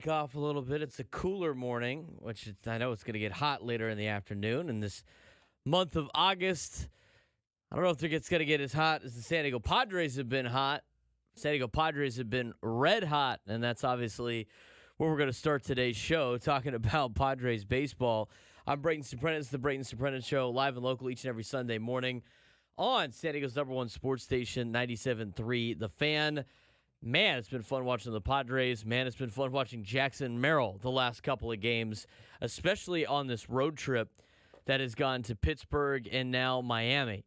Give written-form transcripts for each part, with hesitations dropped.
Off a little bit. It's a cooler morning, which I know it's going to get hot later in the afternoon. And this month of August, I don't know if it's going to get as hot as the San Diego Padres have been hot. San Diego Padres have been red hot, and that's obviously where we're going to start today's show, talking about Padres baseball. I'm Braden Surprenant. It's the Braden Surprenant Show, live and local each and every Sunday morning on San Diego's #1 sports station, 97.3 The Fan. Man, it's been fun watching the Padres. Man, it's been fun watching Jackson Merrill the last couple of games, especially on this road trip that has gone to Pittsburgh and now Miami.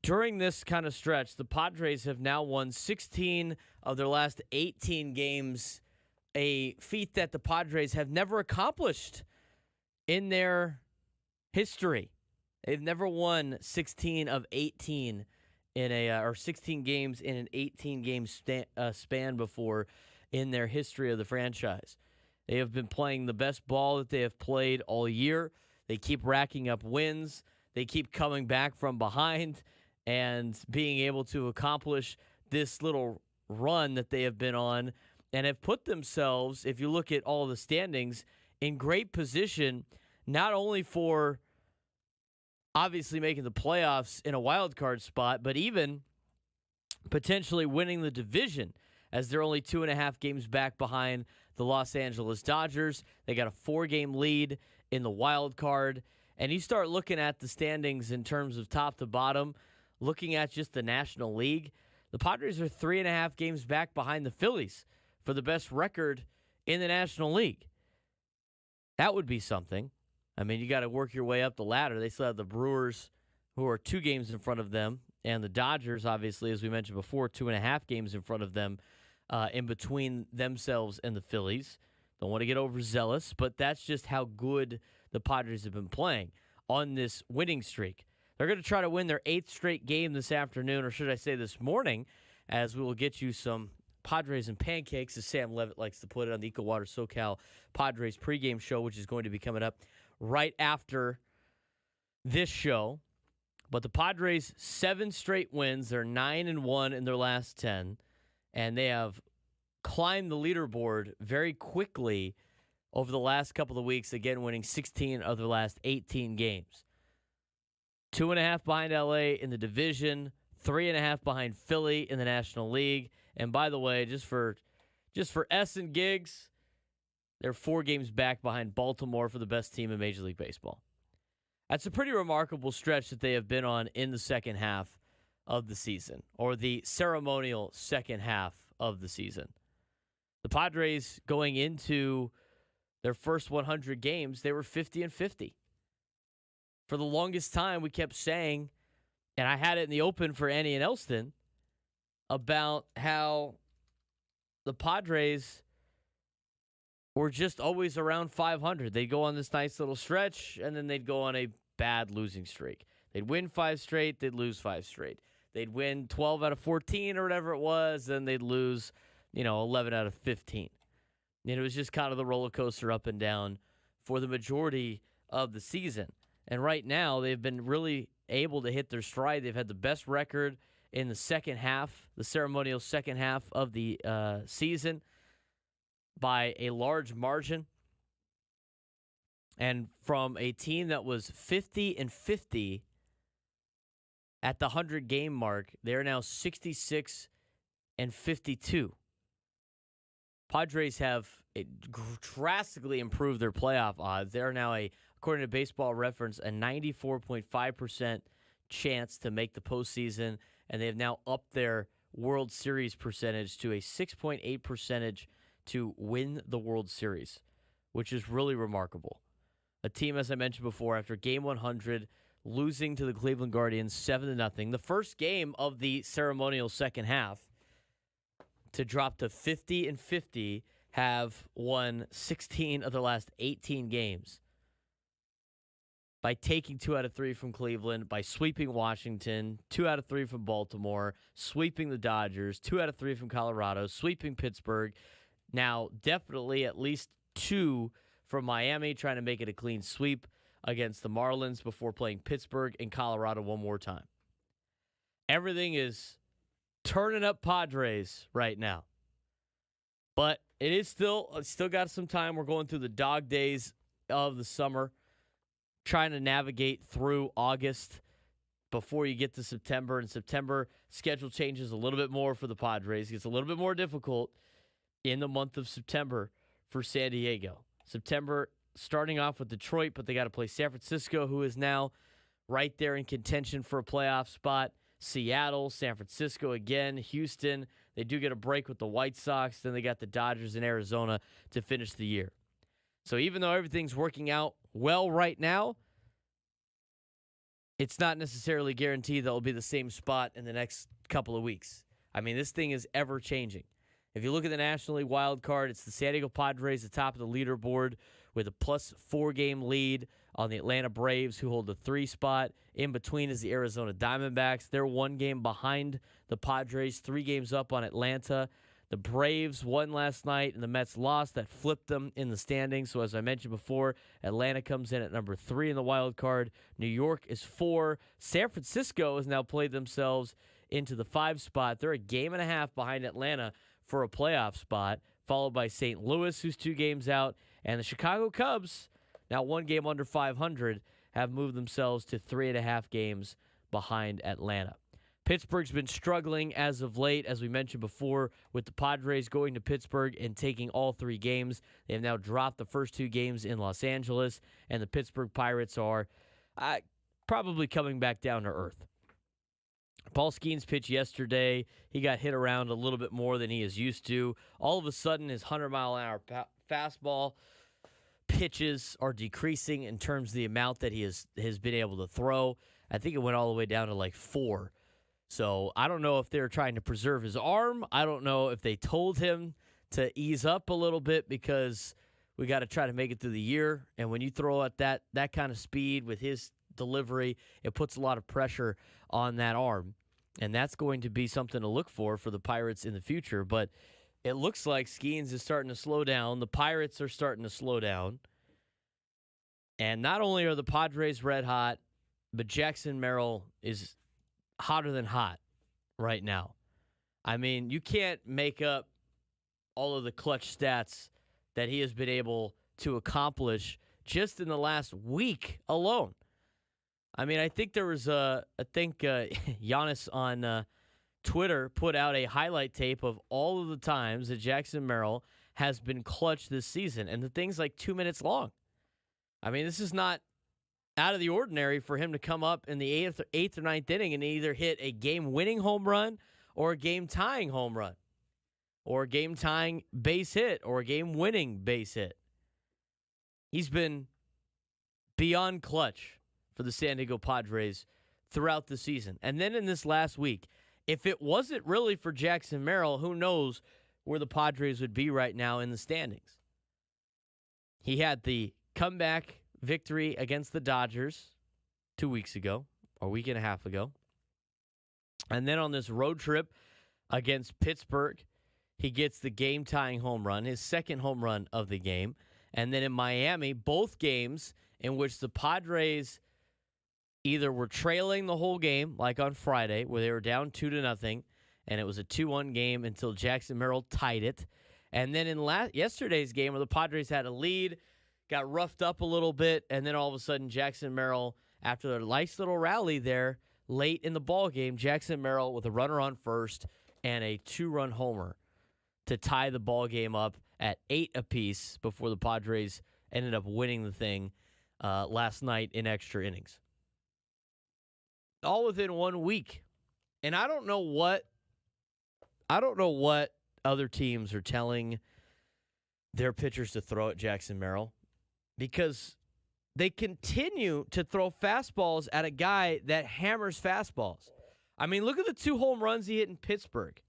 During this kind of stretch, the Padres have now won 16 of their last 18 games, a feat that the Padres have never accomplished in their history. They've never won 16 of 18 or 16 games in an 18-game span before in their history of the franchise. They have been playing the best ball that they have played all year. They keep racking up wins. They keep coming back from behind and being able to accomplish this little run that they have been on and have put themselves, if you look at all the standings, in great position, not only for obviously making the playoffs in a wild card spot, but even potentially winning the division, as they're only 2.5 games back behind the Los Angeles Dodgers. They got a 4-game lead in the wild card. And you start looking at the standings in terms of top to bottom, looking at just the National League, the Padres are 3.5 games back behind the Phillies for the best record in the National League. That would be something. I mean, you got to work your way up the ladder. They still have the Brewers, who are 2 games in front of them, and the Dodgers, obviously, as we mentioned before, 2.5 games in front of them, in between themselves and the Phillies. Don't want to get overzealous, but that's just how good the Padres have been playing on this winning streak. They're going to try to win their 8th straight game this afternoon, or should I say this morning, as we will get you some Padres and pancakes, as Sam Levitt likes to put it, on the Eco Water SoCal Padres pregame show, which is going to be coming up right after this show. But the Padres, 7 straight wins. They're 9-1 in their last 10. And they have climbed the leaderboard very quickly over the last couple of weeks, again winning 16 of their last 18 games. 2.5 behind LA in the division, 3.5 behind Philly in the National League. And by the way, just for S and gigs, they're 4 games back behind Baltimore for the best team in Major League Baseball. That's a pretty remarkable stretch that they have been on in the second half of the season, or the ceremonial second half of the season. The Padres, going into their first 100 games, they were 50-50. For the longest time, we kept saying, and I had it in the open for Annie and Elston, about how the Padres were just always around 500. They'd go on this nice little stretch, and then they'd go on a bad losing streak. They'd win 5 straight, they'd lose 5 straight. They'd win 12 out of 14 or whatever it was, then they'd lose, 11 out of 15. And it was just kind of the roller coaster up and down for the majority of the season. And right now, they've been really able to hit their stride. They've had the best record in the second half, the ceremonial second half of the season, by a large margin. And from a team that was 50-50 at the 100-game mark, they're now 66-52. Padres have drastically improved their playoff odds. They're now, according to Baseball Reference, a 94.5% chance to make the postseason, and they have now upped their World Series percentage to a 6.8 percentage to win the World Series, which is really remarkable. A team, as I mentioned before, after Game 100, losing to the Cleveland Guardians 7-0, the first game of the ceremonial second half, to drop to 50-50, have won 16 of the last 18 games by taking 2 out of 3 from Cleveland, by sweeping Washington, 2 out of 3 from Baltimore, sweeping the Dodgers, 2 out of 3 from Colorado, sweeping Pittsburgh. Now, definitely at least 2 from Miami, trying to make it a clean sweep against the Marlins before playing Pittsburgh and Colorado one more time. Everything is turning up Padres right now. But It is still got some time. We're going through the dog days of the summer, trying to navigate through August before you get to September. And September, schedule changes a little bit more for the Padres. It gets a little bit more difficult in the month of September for San Diego. September starting off with Detroit, but they got to play San Francisco, who is now right there in contention for a playoff spot. Seattle, San Francisco again, Houston. They do get a break with the White Sox. Then they got the Dodgers in Arizona to finish the year. So even though everything's working out well right now, it's not necessarily guaranteed that it'll be the same spot in the next couple of weeks. I mean, this thing is ever changing. If you look at the National League wild card, it's the San Diego Padres at the top of the leaderboard with a plus 4-game lead on the Atlanta Braves, who hold the 3 spot. In between is the Arizona Diamondbacks. They're 1 game behind the Padres, 3 games up on Atlanta. The Braves won last night, and the Mets lost. That flipped them in the standings. So as I mentioned before, Atlanta comes in at number 3 in the wild card. New York is 4. San Francisco has now played themselves into the 5 spot. They're a game and a half behind Atlanta for a playoff spot, followed by St. Louis, who's 2 games out. And the Chicago Cubs, now 1 game under 500, have moved themselves to 3.5 games behind Atlanta. Pittsburgh's been struggling as of late, as we mentioned before, with the Padres going to Pittsburgh and taking all 3 games. They have now dropped the first 2 games in Los Angeles, and the Pittsburgh Pirates are probably coming back down to earth. Paul Skeens pitched yesterday. He got hit around a little bit more than he is used to. All of a sudden, his 100-mile-an-hour fastball pitches are decreasing in terms of the amount that he has been able to throw. I think it went all the way down to like 4. So I don't know if they're trying to preserve his arm. I don't know if they told him to ease up a little bit because we got to try to make it through the year. And when you throw at that kind of speed with his delivery, it puts a lot of pressure on that arm. And that's going to be something to look for the Pirates in the future. But it looks like Skeens is starting to slow down. The Pirates are starting to slow down. And not only are the Padres red hot, but Jackson Merrill is hotter than hot right now. I mean, you can't make up all of the clutch stats that he has been able to accomplish just in the last week alone. I mean, I think there was Giannis on Twitter put out a highlight tape of all of the times that Jackson Merrill has been clutch this season, and the thing's like 2 minutes long. I mean, this is not out of the ordinary for him to come up in the eighth or ninth inning and either hit a game-winning home run or a game-tying home run or a game-tying base hit or a game-winning base hit. He's been beyond clutch for the San Diego Padres throughout the season. And then in this last week, if it wasn't really for Jackson Merrill, who knows where the Padres would be right now in the standings. He had the comeback victory against the Dodgers 2 weeks ago, or a week and a half ago. And then on this road trip against Pittsburgh, he gets the game-tying home run, his second home run of the game. And then in Miami, both games in which the Padres either were trailing the whole game, like on Friday, where they were down 2-0, and it was a 2-1 game until Jackson Merrill tied it. And then in yesterday's game, where the Padres had a lead, got roughed up a little bit, and then all of a sudden, Jackson Merrill, after a nice little rally there late in the ball game, Jackson Merrill with a runner on first and a 2-run homer to tie the ball game up at 8 apiece before the Padres ended up winning the thing last night in extra innings. All within 1 week. And I don't know what other teams are telling their pitchers to throw at Jackson Merrill, because they continue to throw fastballs at a guy that hammers fastballs. I mean, look at the 2 home runs he hit in Pittsburgh.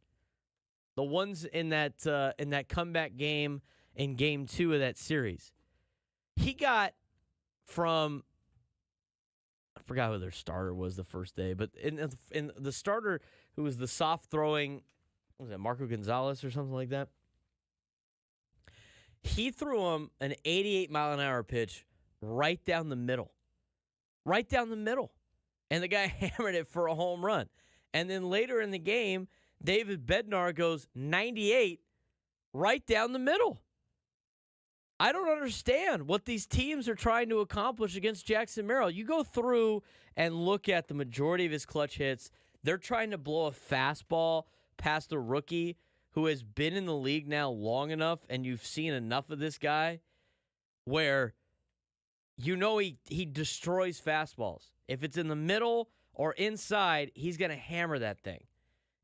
The ones in that comeback game in Game 2 of that series. He got from, I forgot who their starter was the first day, but in the starter who was the soft throwing, what was that, Marco Gonzalez or something like that? He threw him an 88-mile-an-hour pitch right down the middle. Right down the middle. And the guy hammered it for a home run. And then later in the game, David Bednar goes 98 right down the middle. I don't understand what these teams are trying to accomplish against Jackson Merrill. You go through and look at the majority of his clutch hits. They're trying to blow a fastball past a rookie who has been in the league now long enough, and you've seen enough of this guy where you know he destroys fastballs. If it's in the middle or inside, he's going to hammer that thing.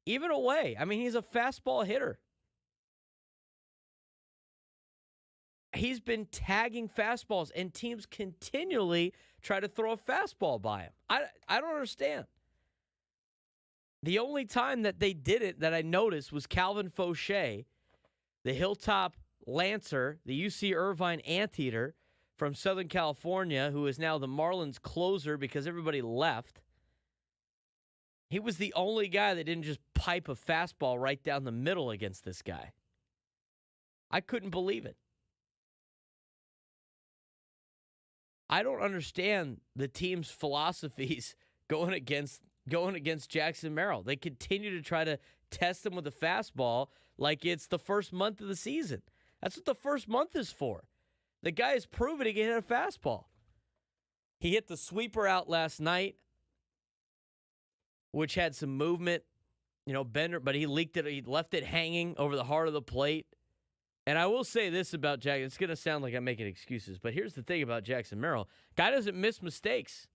Even away. I mean, he's a fastball hitter. He's been tagging fastballs, and teams continually try to throw a fastball by him. I don't understand. The only time that they did it that I noticed was Calvin Fauché, the Hilltop Lancer, the UC Irvine Anteater from Southern California, who is now the Marlins closer because everybody left. He was the only guy that didn't just pipe a fastball right down the middle against this guy. I couldn't believe it. I don't understand the team's philosophies going against Jackson Merrill. They continue to try to test him with a fastball like it's the first month of the season. That's what the first month is for. The guy has proven he can hit a fastball. He hit the sweeper out last night, which had some movement, Bender, but he leaked it. He left it hanging over the heart of the plate. And I will say this about Jackson. It's going to sound like I'm making excuses, but here's the thing about Jackson Merrill. Guy doesn't miss mistakes.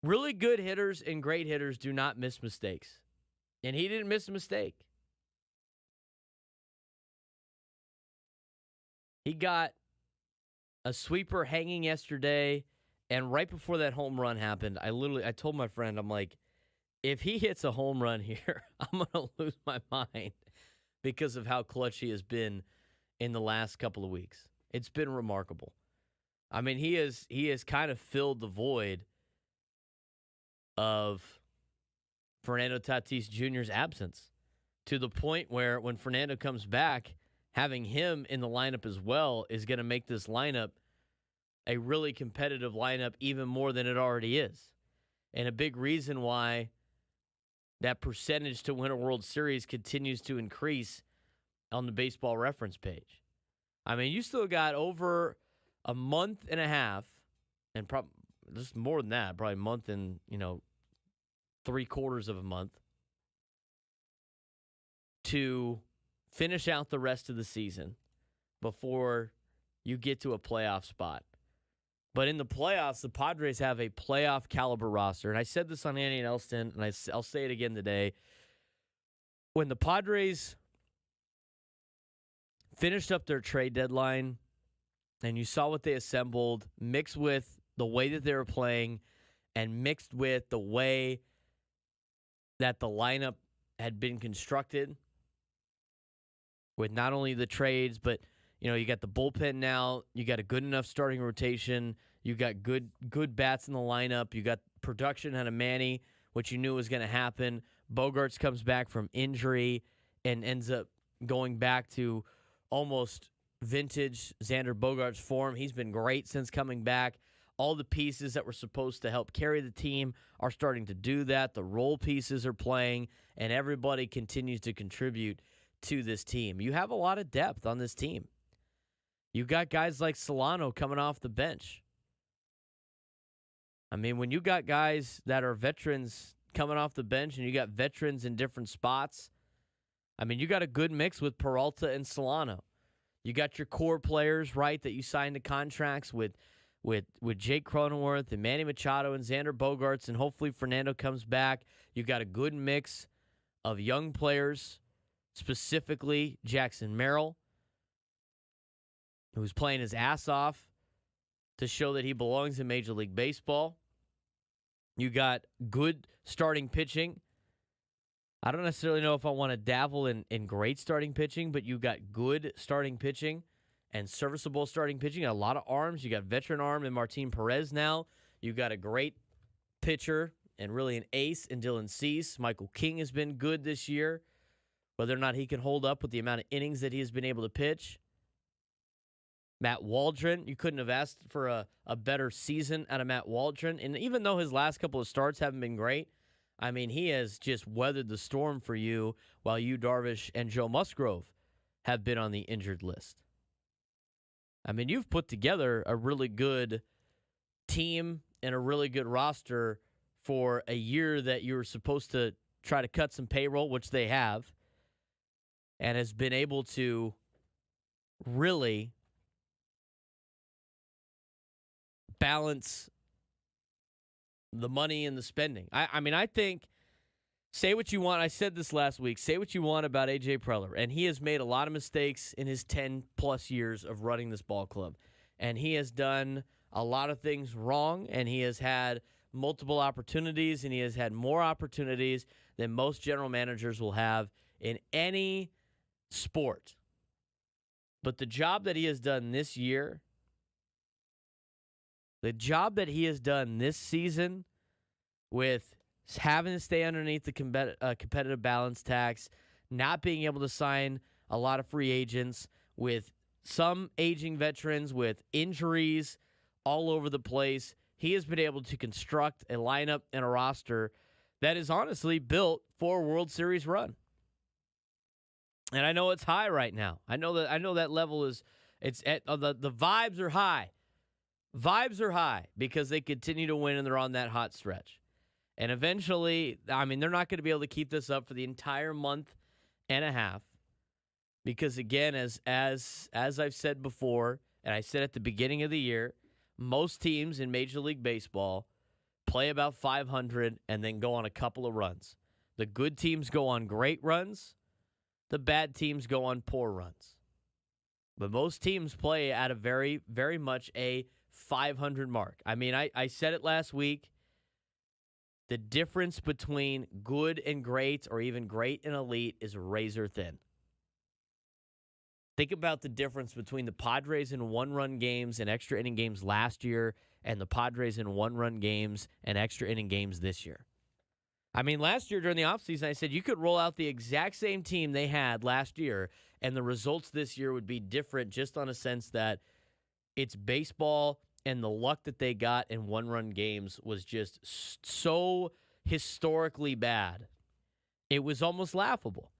Really good hitters and great hitters do not miss mistakes. And he didn't miss a mistake. He got a sweeper hanging yesterday, and right before that home run happened, I told my friend, I'm like, if he hits a home run here, I'm going to lose my mind because of how clutch he has been in the last couple of weeks. It's been remarkable. I mean, he has kind of filled the void of Fernando Tatis Jr.'s absence to the point where when Fernando comes back, having him in the lineup as well is going to make this lineup a really competitive lineup even more than it already is. And a big reason why that percentage to win a World Series continues to increase on the Baseball Reference page. I mean, you still got over a month and a half, and probably just more than that, probably a month and, 3/4 of a month to finish out the rest of the season before you get to a playoff spot. But in the playoffs, the Padres have a playoff caliber roster. And I said this on Andy and Elston, and I'll say it again today. When the Padres finished up their trade deadline and you saw what they assembled, mixed with the way that they were playing and mixed with the way that the lineup had been constructed with not only the trades, but you got the bullpen now. You got a good enough starting rotation. You got good bats in the lineup. You got production out of Manny, which you knew was going to happen. Bogaerts comes back from injury and ends up going back to almost vintage Xander Bogaerts form. He's been great since coming back. All the pieces that were supposed to help carry the team are starting to do that. The role pieces are playing, and everybody continues to contribute to this team. You have a lot of depth on this team. You got guys like Solano coming off the bench. I mean, when you got guys that are veterans coming off the bench and you got veterans in different spots, I mean, you got a good mix with Peralta and Solano. You got your core players, right, that you signed to contracts with Jake Cronenworth and Manny Machado and Xander Bogaerts, and hopefully Fernando comes back. You got a good mix of young players, specifically Jackson Merrill, who's playing his ass off to show that he belongs in Major League Baseball. You got good starting pitching. I don't necessarily know if I want to dabble in great starting pitching, but you got good starting pitching and serviceable starting pitching. A lot of arms. You got veteran arm in Martin Perez now. You got a great pitcher and really an ace in Dylan Cease. Michael King has been good this year. Whether or not he can hold up with the amount of innings that he has been able to pitch. Matt Waldron, you couldn't have asked for a better season out of Matt Waldron. And even though his last couple of starts haven't been great, I mean, he has just weathered the storm for you while Yu Darvish and Joe Musgrove have been on the injured list. I mean, you've put together a really good team and a really good roster for a year that you were supposed to try to cut some payroll, which they have, and has been able to really balance the money and the spending. I mean, I think, say what you want. I said this last week. Say what you want about A.J. Preller, and he has made a lot of mistakes in his 10-plus years of running this ball club. And he has done a lot of things wrong, and he has had multiple opportunities, and he has had more opportunities than most general managers will have in any sport. But the job that he has done this year, the job that he has done this season with having to stay underneath the competitive balance tax, not being able to sign a lot of free agents, with some aging veterans, with injuries all over the place, he has been able to construct a lineup and a roster that is honestly built for a World Series run. And I know it's high right now. I know that level is, it's at the vibes are high. Vibes are high because they continue to win and they're on that hot stretch. And eventually, I mean, they're not going to be able to keep this up for the entire month and a half. Because again, as I've said before, and I said at the beginning of the year, most teams in Major League Baseball play about 500 and then go on a couple of runs. The good teams go on great runs. The bad teams go on poor runs. But most teams play at a very, very much a 500 mark. I mean, I said it last week. The difference between good and great, or even great and elite, is razor thin. Think about the difference between the Padres in one-run games and extra inning games last year and the Padres in one-run games and extra inning games this year. I mean, last year during the offseason, I said you could roll out the exact same team they had last year, and the results this year would be different, just on a sense that it's baseball, and the luck that they got in one-run games was just so historically bad. It was almost laughable.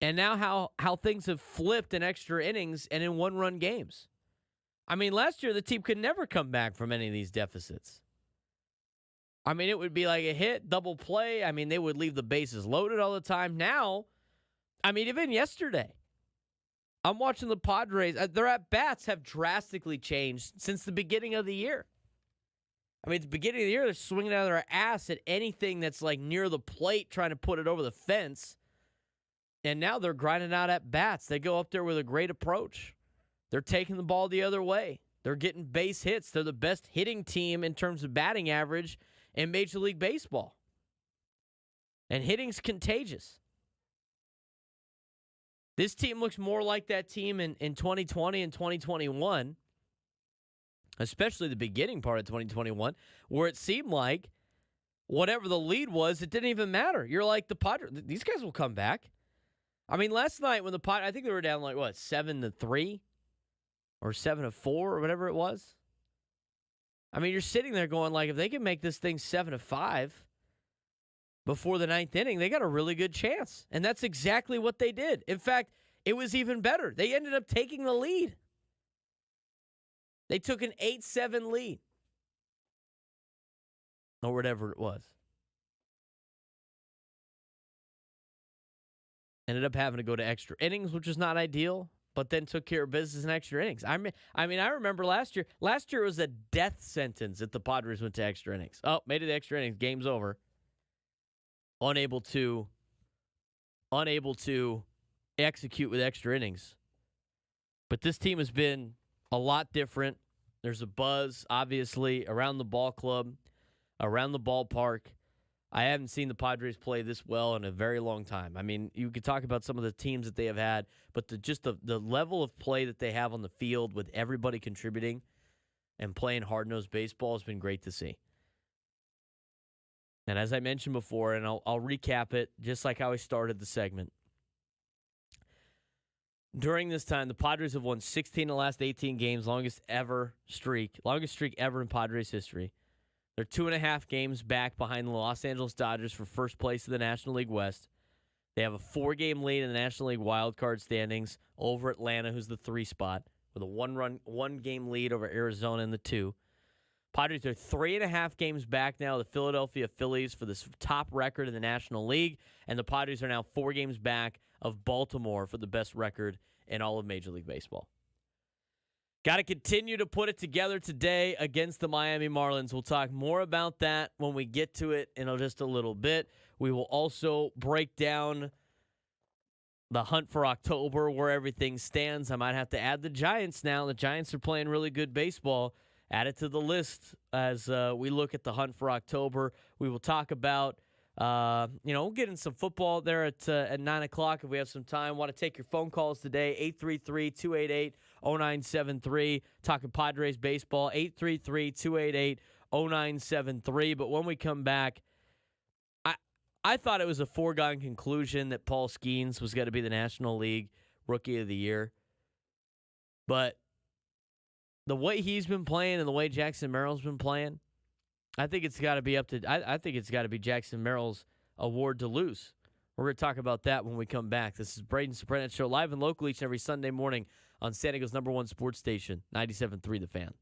And now how things have flipped in extra innings and in one-run games. I mean, last year the team could never come back from any of these deficits. I mean, it would be like a hit, double play. I mean, they would leave the bases loaded all the time. Now, I mean, even yesterday, I'm watching the Padres. Their at-bats have drastically changed since the beginning of the year. I mean, at the beginning of the year, they're swinging out of their ass at anything that's like near the plate, trying to put it over the fence. And now they're grinding out at-bats. They go up there with a great approach. They're taking the ball the other way. They're getting base hits. They're the best hitting team in terms of batting average in Major League Baseball. And hitting's contagious. This team looks more like that team in 2020 and 2021, especially the beginning part of 2021, where it seemed like whatever the lead was, it didn't even matter. You're like, the Padres, these guys will come back. I mean, last night when the Padres, I think they were down like, 7-3 or 7-4 or whatever it was. I mean, you're sitting there going like, if they can make this thing 7-5 before the ninth inning, they got a really good chance. And that's exactly what they did. In fact, it was even better. They ended up taking the lead. They took an 8-7 lead. Or whatever it was. Ended up having to go to extra innings, which is not ideal, but then took care of business in extra innings. I mean, I remember last year. Last year was a death sentence if the Padres went to extra innings. Oh, made it to extra innings. Game's over. Unable to execute with extra innings. But this team has been a lot different. There's a buzz, obviously, around the ball club, around the ballpark. I haven't seen the Padres play this well in a very long time. I mean, you could talk about some of the teams that they have had, but the level of play that they have on the field with everybody contributing and playing hard-nosed baseball has been great to see. And as I mentioned before, and I'll recap it just like how I started the segment. During this time, the Padres have won 16 of the last 18 games, longest streak ever in Padres history. They're 2.5 games back behind the Los Angeles Dodgers for first place in the National League West. They have a 4-game lead in the National League wildcard standings over Atlanta, who's the 3 spot, with a 1-game lead over Arizona in the 2. Padres are 3.5 games back now, the Philadelphia Phillies, for this top record in the National League, and the Padres are now 4 games back of Baltimore for the best record in all of Major League Baseball. Got to continue to put it together today against the Miami Marlins. We'll talk more about that when we get to it in just a little bit. We will also break down the hunt for October, where everything stands. I might have to add the Giants now. The Giants are playing really good baseball. Add it to the list as we look at the hunt for October. We will talk about, we'll get in some football there at 9 o'clock if we have some time. Want to take your phone calls today, 833-288-0973. Talking Padres baseball, 833-288-0973. But when we come back, I thought it was a foregone conclusion that Paul Skeens was going to be the National League Rookie of the Year. But the way he's been playing and the way Jackson Merrill's been playing, I think it's got to be I think it's got to be Jackson Merrill's award to lose. We're going to talk about that when we come back. This is Braden Surprenant Show, live and local each and every Sunday morning on San Diego's #1 sports station, 97.3 The Fan.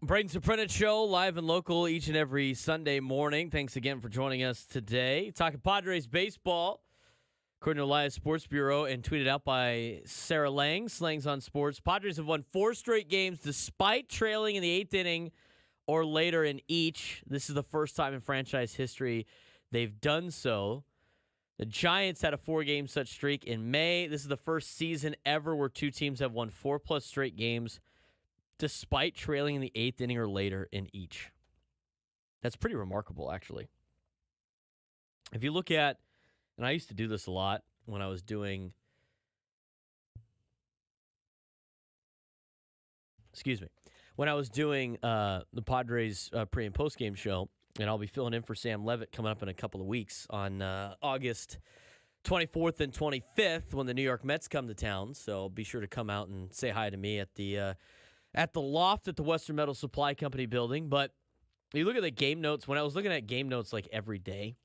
Braden Surprenant Show, live and local each and every Sunday morning. Thanks again for joining us today. Talking Padres baseball, according to Elias Sports Bureau, and tweeted out by Sarah Lang, Slangs on Sports. Padres have won 4 straight games despite trailing in the 8th inning or later in each. This is the first time in franchise history they've done so. The Giants had a 4-game such streak in May. This is the first season ever where 2 teams have won 4+ straight games despite trailing in the 8th inning or later in each. That's pretty remarkable, actually. If you look at, and I used to do this a lot when I was doing, when I was doing the Padres pre- and post-game show, and I'll be filling in for Sam Levitt coming up in a couple of weeks on August 24th and 25th when the New York Mets come to town. So be sure to come out and say hi to me at the loft at the Western Metal Supply Company building. But you look at the game notes. When I was looking at game notes like every day,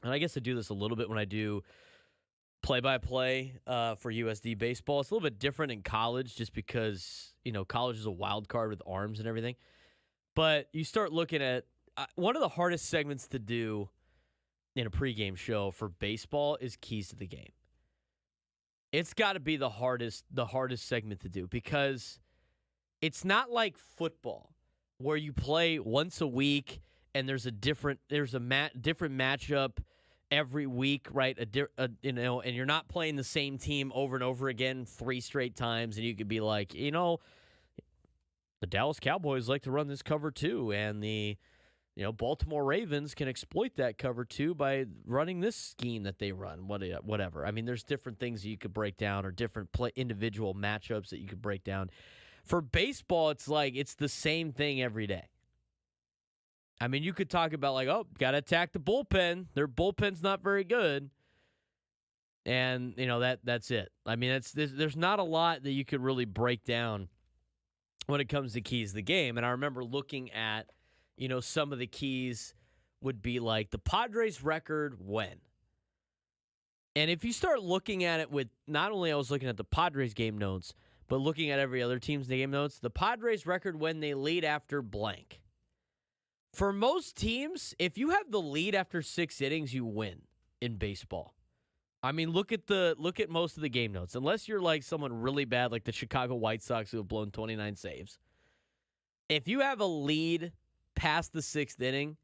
and I guess I do this a little bit when I do play-by-play for USD baseball. It's a little bit different in college just because, college is a wild card with arms and everything. But you start looking at one of the hardest segments to do in a pregame show for baseball is keys to the game. It's got to be the hardest segment to do because it's not like football where you play once a week and there's a different matchup every week, right? And you're not playing the same team over and over again 3 straight times, and you could be like, the Dallas Cowboys like to run this cover 2, and the Baltimore Ravens can exploit that cover 2 by running this scheme that they run, whatever. I mean, there's different things that you could break down or different individual matchups that you could break down. For baseball, it's like it's the same thing every day. I mean, you could talk about got to attack the bullpen. Their bullpen's not very good. And, that's it. I mean, there's not a lot that you could really break down when it comes to keys to the game. And I remember looking at, some of the keys would be like the Padres record when. And if you start looking at it with, not only I was looking at the Padres game notes, but looking at every other team's game notes, the Padres record when they lead after blank. For most teams, if you have the lead after 6 innings, you win in baseball. I mean, look at most of the game notes. Unless you're like someone really bad, like the Chicago White Sox who have blown 29 saves. If you have a lead past the 6th inning,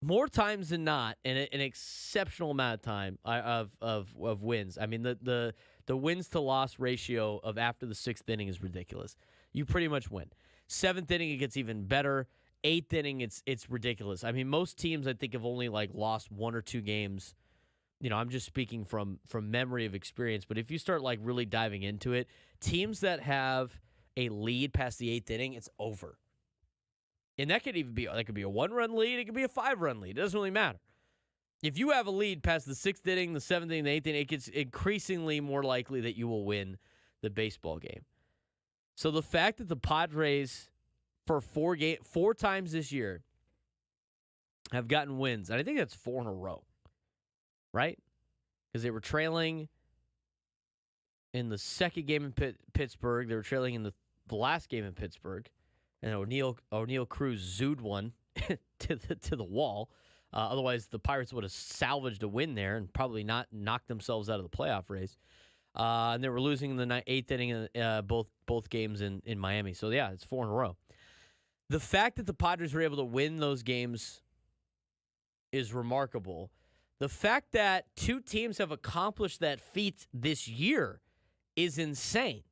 more times than not, in an exceptional amount of time of wins. I mean, the wins to loss ratio of after the 6th inning is ridiculous. You pretty much win. 7th inning, it gets even better. 8th inning, it's ridiculous. I mean, most teams I think have only lost 1 or 2 games. I'm just speaking from memory of experience. But if you start really diving into it, teams that have a lead past the 8th inning, it's over. And that could even be a 1-run lead. It could be a 5-run lead. It doesn't really matter. If you have a lead past the 6th inning, the 7th inning, the 8th inning, it gets increasingly more likely that you will win the baseball game. So the fact that the Padres, for 4 times this year, have gotten wins, and I think that's 4 in a row, right? Because they were trailing in the second game in Pittsburgh. They were trailing in the last game in Pittsburgh. And O'Neal Cruz zooed one to the wall. Otherwise, the Pirates would have salvaged a win there and probably not knocked themselves out of the playoff race. And they were losing in the 8th inning both games in Miami. So, yeah, it's 4 in a row. The fact that the Padres were able to win those games is remarkable. The fact that 2 teams have accomplished that feat this year is insane.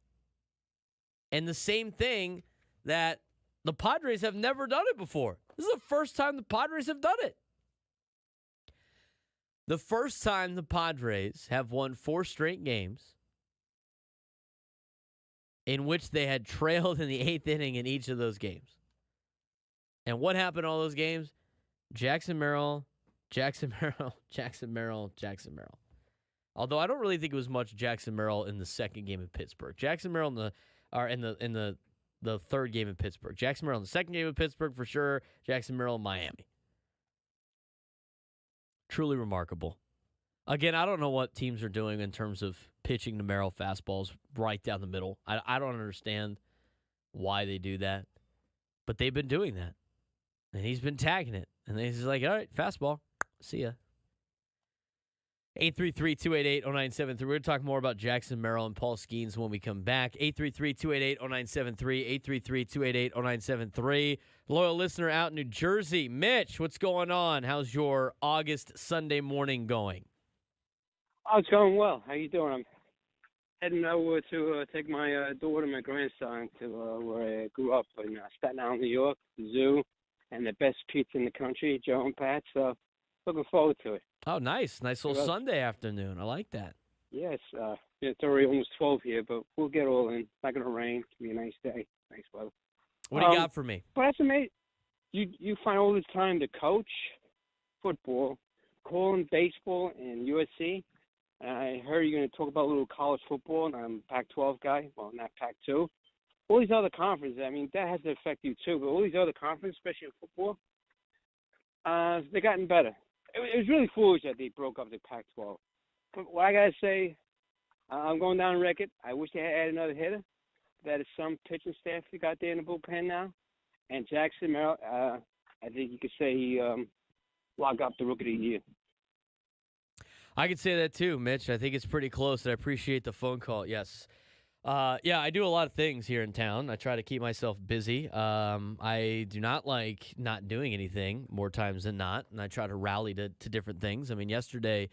And the same thing that the Padres have never done it before. This is the first time the Padres have done it. The first time the Padres have won 4 straight games in which they had trailed in the 8th inning in each of those games. And what happened in all those games? Jackson Merrill. Although I don't really think it was much Jackson Merrill in the second game in Pittsburgh. Jackson Merrill in the third game in Pittsburgh. Jackson Merrill in the second game in Pittsburgh for sure. Jackson Merrill in Miami. Truly remarkable. Again, I don't know what teams are doing in terms of pitching to Merrill fastballs right down the middle. I don't understand why they do that. But they've been doing that. And he's been tagging it. And he's like, all right, fastball. See ya. 833-288-0973. We're going to talk more about Jackson Merrill and Paul Skeens when we come back. 833-288-0973. 833-288-0973. Loyal listener out in New Jersey. Mitch, what's going on? How's your August Sunday morning going? Oh, it's going well. How you doing? I'm heading over to take my daughter and my grandson to where I grew up in Staten Island, New York, the zoo, and the best pizza in the country, Joe and Pat. So looking forward to it. Oh, nice. Nice little Sunday afternoon. I like that. Yes. It's already almost 12 here, but we'll get all in. It's not going to rain. It's going to be a nice day. Nice weather. What do you got for me? But that's amazing. You find all this time to coach football, calling baseball and USC. I heard you're going to talk about a little college football, and I'm a Pac-12 guy. Well, not Pac-2. All these other conferences, I mean, that has to affect you too. But all these other conferences, especially in football, they've gotten better. It was really foolish that they broke up the Pac-12. But what I got to say, I'm going down on record. I wish they had added another hitter. That is some pitching staff you got there in the bullpen now. And Jackson Merrill, I think you could say he locked up the Rookie of the Year. I could say that too, Mitch. I think it's pretty close. I appreciate the phone call. Yes. Yeah, I do a lot of things here in town. I try to keep myself busy. I do not like not doing anything more times than not, and I try to rally to different things. I mean, yesterday,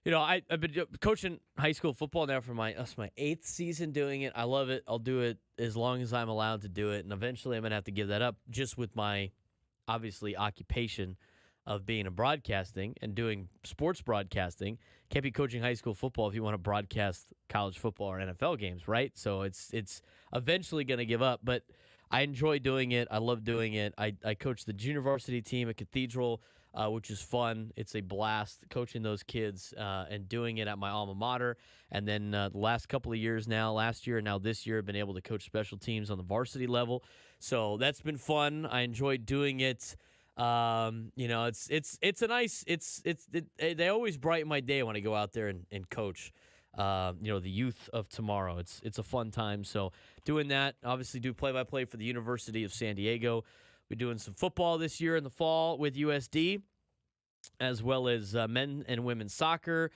I've been coaching high school football now for my 8th season doing it. I love it. I'll do it as long as I'm allowed to do it, and eventually I'm going to have to give that up just with my, obviously, occupation of being in broadcasting and doing sports broadcasting. Can't be coaching high school football if you want to broadcast college football or NFL games, right? So it's eventually going to give up, but I enjoy doing it. I love doing it. I coach the junior varsity team at Cathedral, which is fun. It's a blast coaching those kids and doing it at my alma mater. And then the last couple of years now, last year and now this year, I've been able to coach special teams on the varsity level. So that's been fun. I enjoy doing it. It's a nice, they always brighten my day when I go out there and coach, the youth of tomorrow. It's a fun time. So doing that, obviously do play-by-play for the University of San Diego. We're doing some football this year in the fall with USD, as well as men and women's soccer,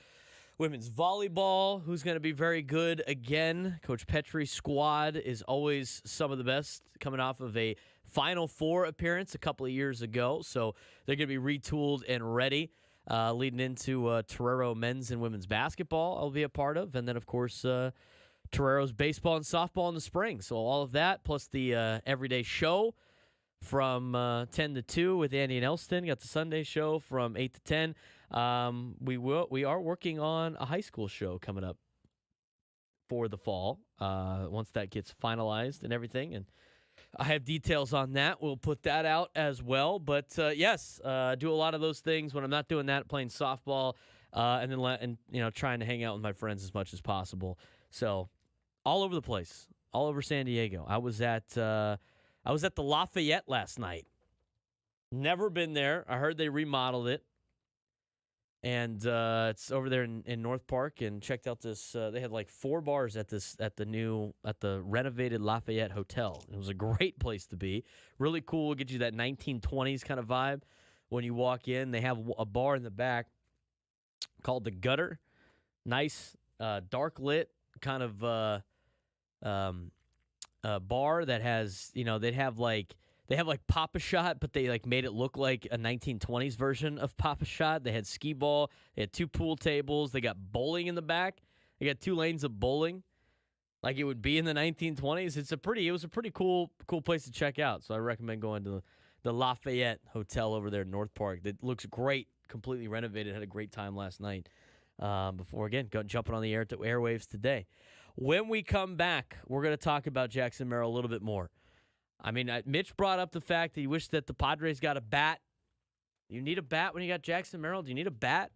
women's volleyball, who's going to be very good again. Coach Petrie's squad is always some of the best, coming off of a Final Four appearance a couple of years ago. So they're going to be retooled and ready leading into Torero men's and women's basketball I'll be a part of. And then, of course, Torero's baseball and softball in the spring. So all of that, plus the everyday show from 10 to 2 with Andy and Elston. Got the Sunday show from 8 to 10. We are working on a high school show coming up for the fall once that gets finalized and everything. And I have details on that. We'll put that out as well. But yes, do a lot of those things when I'm not doing that, playing softball, and then trying to hang out with my friends as much as possible. So all over the place, all over San Diego. I was at the Lafayette last night. Never been there. I heard they remodeled it. And it's over there in North Park, and checked out this. They had like 4 bars at the renovated Lafayette Hotel. It was a great place to be. Really cool. Get you that 1920s kind of vibe when you walk in. They have a bar in the back called the Gutter. Nice, dark lit kind of bar that has They have like Papa Shot, but they like made it look like a 1920s version of Papa Shot. They had skee ball. They had 2 pool tables. They got bowling in the back. They got 2 lanes of bowling, like it would be in the 1920s. It was a pretty cool place to check out. So I recommend going to the Lafayette Hotel over there in North Park. It looks great, completely renovated. Had a great time last night. Before again jumping on the airwaves today. When we come back, we're going to talk about Jackson Merrill a little bit more. I mean, Mitch brought up the fact that he wished that the Padres got a bat. You need a bat when you got Jackson Merrill? Do you need a bat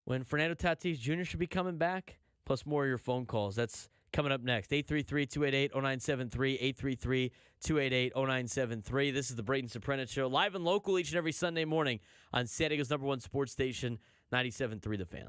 when Fernando Tatis Jr. should be coming back? Plus more of your phone calls. That's coming up next. 833-288-0973, 833-288-0973. This is the Braden Surprenant Show, live and local each and every Sunday morning on San Diego's #1 sports station, 97.3 The Fan.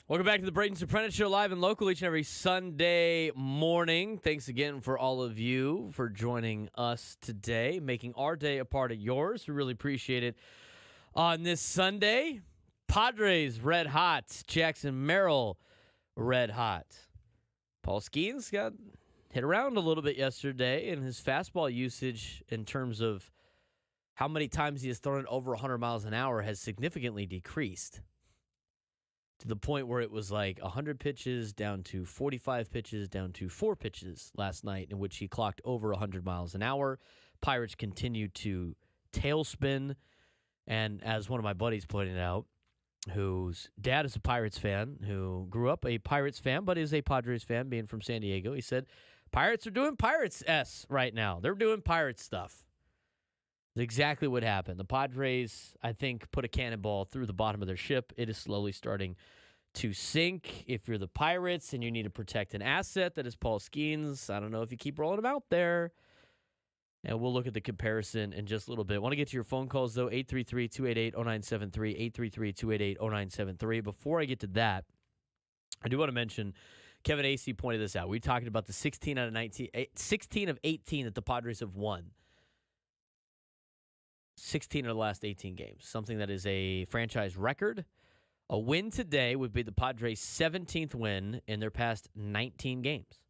Welcome back to the Braden Surprenant Show, live and local each and every Sunday morning. Thanks again for all of you for joining us today, making our day a part of yours. We really appreciate it. On this Sunday, Padres red hot, Jackson Merrill red hot. Paul Skeens got hit around a little bit yesterday, and his fastball usage in terms of how many times he has thrown it over 100 miles an hour has significantly decreased, to the point where it was like 100 pitches down to 45 pitches down to 4 pitches last night, in which he clocked over 100 miles an hour. Pirates continue to tailspin. And as one of my buddies pointed out, whose dad is a Pirates fan, who grew up a Pirates fan but is a Padres fan, being from San Diego, he said, Pirates are doing Pirates-S right now. They're doing Pirates stuff. That's exactly what happened. The Padres, I think, put a cannonball through the bottom of their ship. It is slowly starting to sink. If you're the Pirates and you need to protect an asset that is Paul Skeens, I don't know if you keep rolling him out there. And we'll look at the comparison in just a little bit. I want to get to your phone calls, though, 833-288-0973, 833-288-0973. Before I get to that, I do want to mention Kevin Acee pointed this out. We talked about the 16 of 18 that the Padres have won. 16 of the last 18 games, something that is a franchise record. A win today would be the Padres' 17th win in their past 19 games.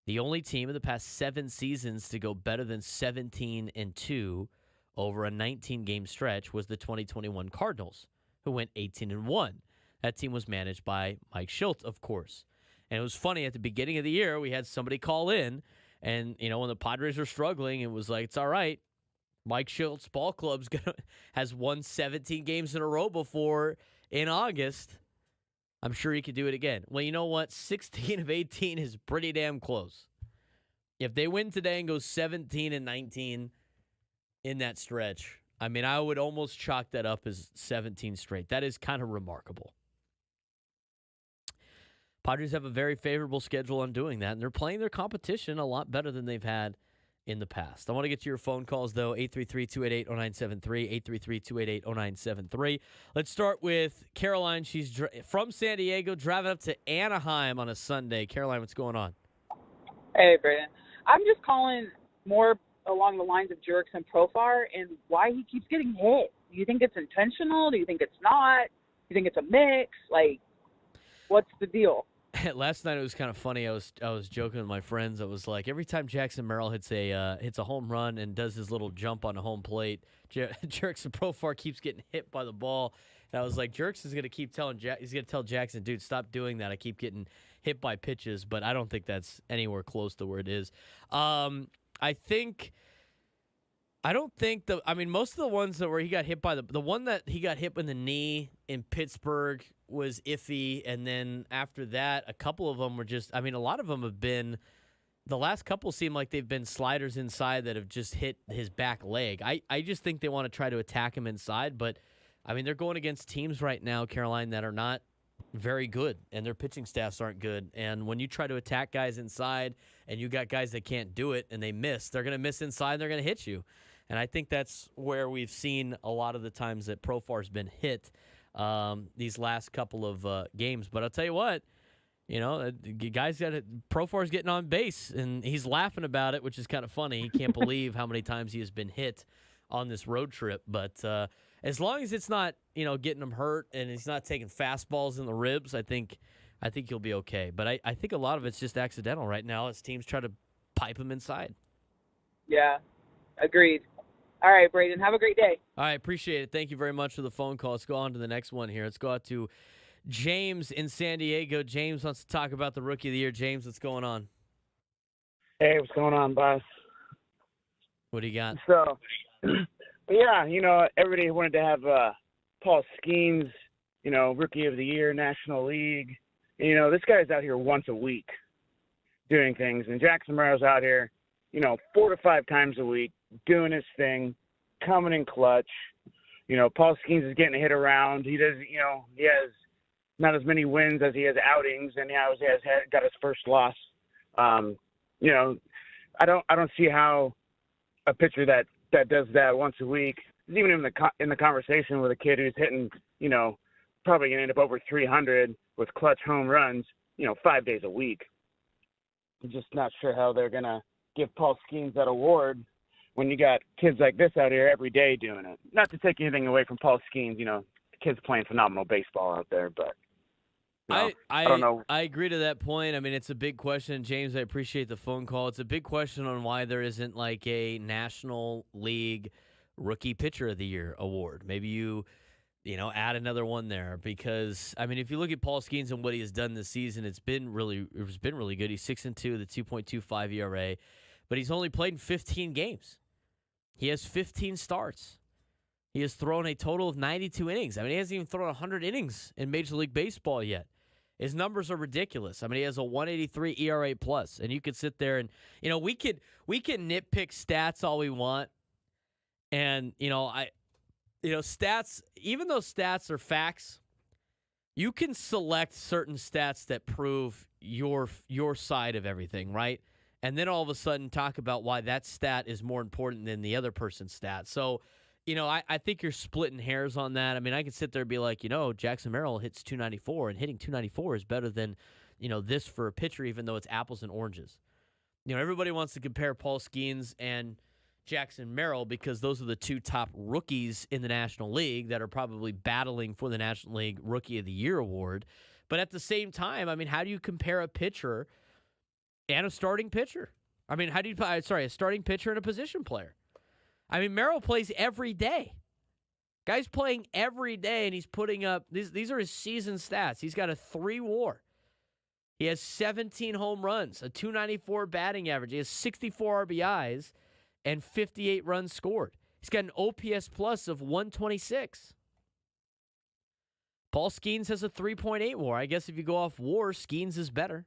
The only team in the past 7 seasons to go better than 17-2 over a 19-game stretch was the 2021 Cardinals, who went 18-1. That team was managed by Mike Shildt, of course. And it was funny, at the beginning of the year, we had somebody call in, and, when the Padres were struggling, it was like, it's all right. Mike Shilt's ball club's has won 17 games in a row before in August. I'm sure he could do it again. Well, you know what? 16 of 18 is pretty damn close. If they win today and go 17-19 in that stretch, I would almost chalk that up as 17 straight. That is kind of remarkable. Padres have a very favorable schedule on doing that, and they're playing their competition a lot better than they've had in the past. I want to get to your phone calls, though, 833-288-0973, 833-288-0973. Let's start with Caroline. She's from San Diego, driving up to Anaheim on a Sunday. Caroline, what's going on? Hey, Braden. I'm just calling more along the lines of Jurickson Profar and why he keeps getting hit. Do you think it's intentional? Do you think it's not? Do you think it's a mix? What's the deal? Last night it was kind of funny. I was joking with my friends. I was like, every time Jackson Merrill hits a home run and does his little jump on a home plate, Jurickson Profar keeps getting hit by the ball. And I was like, Jurickson's going to keep he's going to tell Jackson, dude, stop doing that. I keep getting hit by pitches, but I don't think that's anywhere close to where it is. Most of the ones where he got hit by the one that he got hit in the knee in Pittsburgh was iffy. And then after that, a couple of them were just, a lot of them have been, the last couple seem like they've been sliders inside that have just hit his back leg. I just think they want to try to attack him inside, but they're going against teams right now, Caroline, that are not very good, and their pitching staffs aren't good. And when you try to attack guys inside and you got guys that can't do it and they miss, they're going to miss inside and they're going to hit you. And I think that's where we've seen a lot of the times that Profar's been hit these last couple of games. But I'll tell you what, guys Profar's getting on base, and he's laughing about it, which is kind of funny. He can't believe how many times he has been hit on this road trip. But as long as it's not, getting him hurt and he's not taking fastballs in the ribs, I think he'll be okay. But I think a lot of it's just accidental right now as teams try to pipe him inside. Yeah, agreed. All right, Braden, have a great day. All right, appreciate it. Thank you very much for the phone call. Let's go on to the next one here. Let's go out to James in San Diego. James wants to talk about the Rookie of the Year. James, what's going on? Hey, what's going on, boss? What do you got? So, yeah, everybody wanted to have Paul Skeens, Rookie of the Year, National League. This guy's out here once a week doing things, and Jackson Merrill's out here, 4 to 5 times a week doing his thing, coming in clutch. Paul Skeens is getting hit around. He does, he has not as many wins as he has outings, and he has got his first loss. I don't see how a pitcher that does that once a week is even in the conversation with a kid who's hitting, probably going to end up over 300 with clutch home runs, 5 days a week. I'm just not sure how they're going to give Paul Skeens that award when you got kids like this out here every day doing it. Not to take anything away from Paul Skeens, the kid's playing phenomenal baseball out there, but I don't know. I agree to that point. I mean, it's a big question. James, I appreciate the phone call. It's a big question on why there isn't like a National League Rookie Pitcher of the Year award. Maybe you add another one there because, I mean, if you look at Paul Skeens and what he has done this season, it's been really good. He's 6-2 with a 2.25 ERA, but he's only played in 15 games. He has 15 starts. He has thrown a total of 92 innings. I mean, he hasn't even thrown 100 innings in Major League Baseball yet. His numbers are ridiculous. I mean, he has a 1.83 ERA plus, and you could sit there and we can nitpick stats all we want, and stats. Even though stats are facts, you can select certain stats that prove your side of everything, right? And then all of a sudden talk about why that stat is more important than the other person's stat. So, I think you're splitting hairs on that. I mean, I could sit there and be like, Jackson Merrill hits 294, and hitting 294 is better than, this for a pitcher, even though it's apples and oranges. Everybody wants to compare Paul Skeens and Jackson Merrill because those are the two top rookies in the National League that are probably battling for the National League Rookie of the Year award. But at the same time, I mean, how do you compare a pitcher and a starting pitcher? I mean, a starting pitcher and a position player? I mean, Merrill plays every day. Guy's playing every day, and he's putting up these are his season stats. He's got a 3 WAR. He has 17 home runs, a 294 batting average. He has 64 RBIs and 58 runs scored. He's got an OPS plus of 126. Paul Skeens has a 3.8 WAR. I guess if you go off WAR, Skeens is better.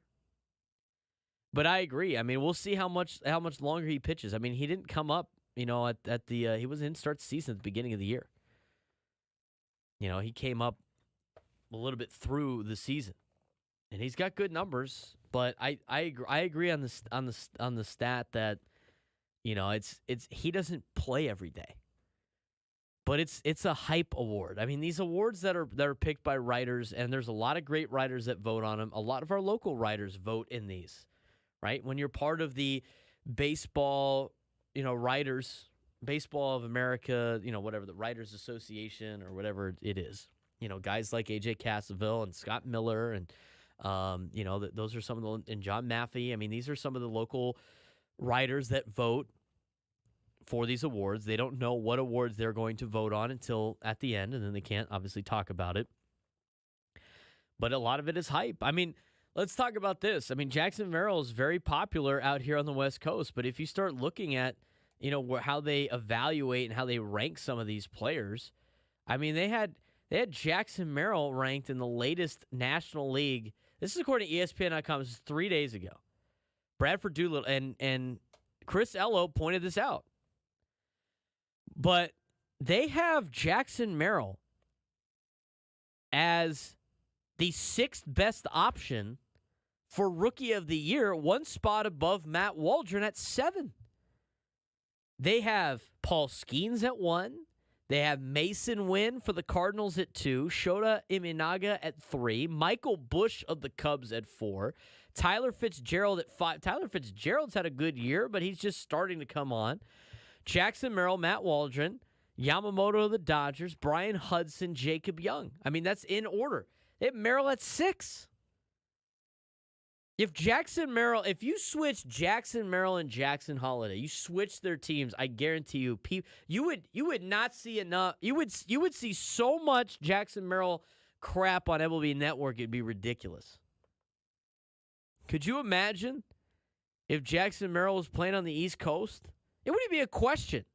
But I agree. I mean, we'll see how much longer he pitches. I mean, he didn't come up. He didn't start the season at the beginning of the year. He came up a little bit through the season, and he's got good numbers. But I agree on the stat that it's he doesn't play every day. But it's a hype award. I mean, these awards that are picked by writers, and there's a lot of great writers that vote on them. A lot of our local writers vote in these, right? When you're part of the baseball. Writers, Baseball of America, whatever, the Writers Association or whatever it is. Guys like A.J. Cassaville and Scott Miller and, those are some of and John Maffey. I mean, these are some of the local writers that vote for these awards. They don't know what awards they're going to vote on until at the end, and then they can't obviously talk about it. But a lot of it is hype. I mean, let's talk about this. I mean, Jackson Merrill is very popular out here on the West Coast, but if you start looking at, how they evaluate and how they rank some of these players, I mean, they had Jackson Merrill ranked in the latest National League. This is according to ESPN.com. This is 3 days ago. Bradford Doolittle and Chris Ello pointed this out. But they have Jackson Merrill as the 6th best option for Rookie of the Year, one spot above Matt Waldron at 7. They have Paul Skeens at 1. They have Mason Wynn for the Cardinals at 2. Shota Imanaga at 3. Michael Busch of the Cubs at 4. Tyler Fitzgerald at 5. Tyler Fitzgerald's had a good year, but he's just starting to come on. Jackson Merrill, Matt Waldron, Yamamoto of the Dodgers, Brian Hudson, Jacob Young. I mean, that's in order. They have Merrill at 6. If you switch Jackson Merrill and Jackson Holiday, you switch their teams, I guarantee you, you would not see enough. You would see so much Jackson Merrill crap on MLB Network, it'd be ridiculous. Could you imagine if Jackson Merrill was playing on the East Coast? It wouldn't be a question.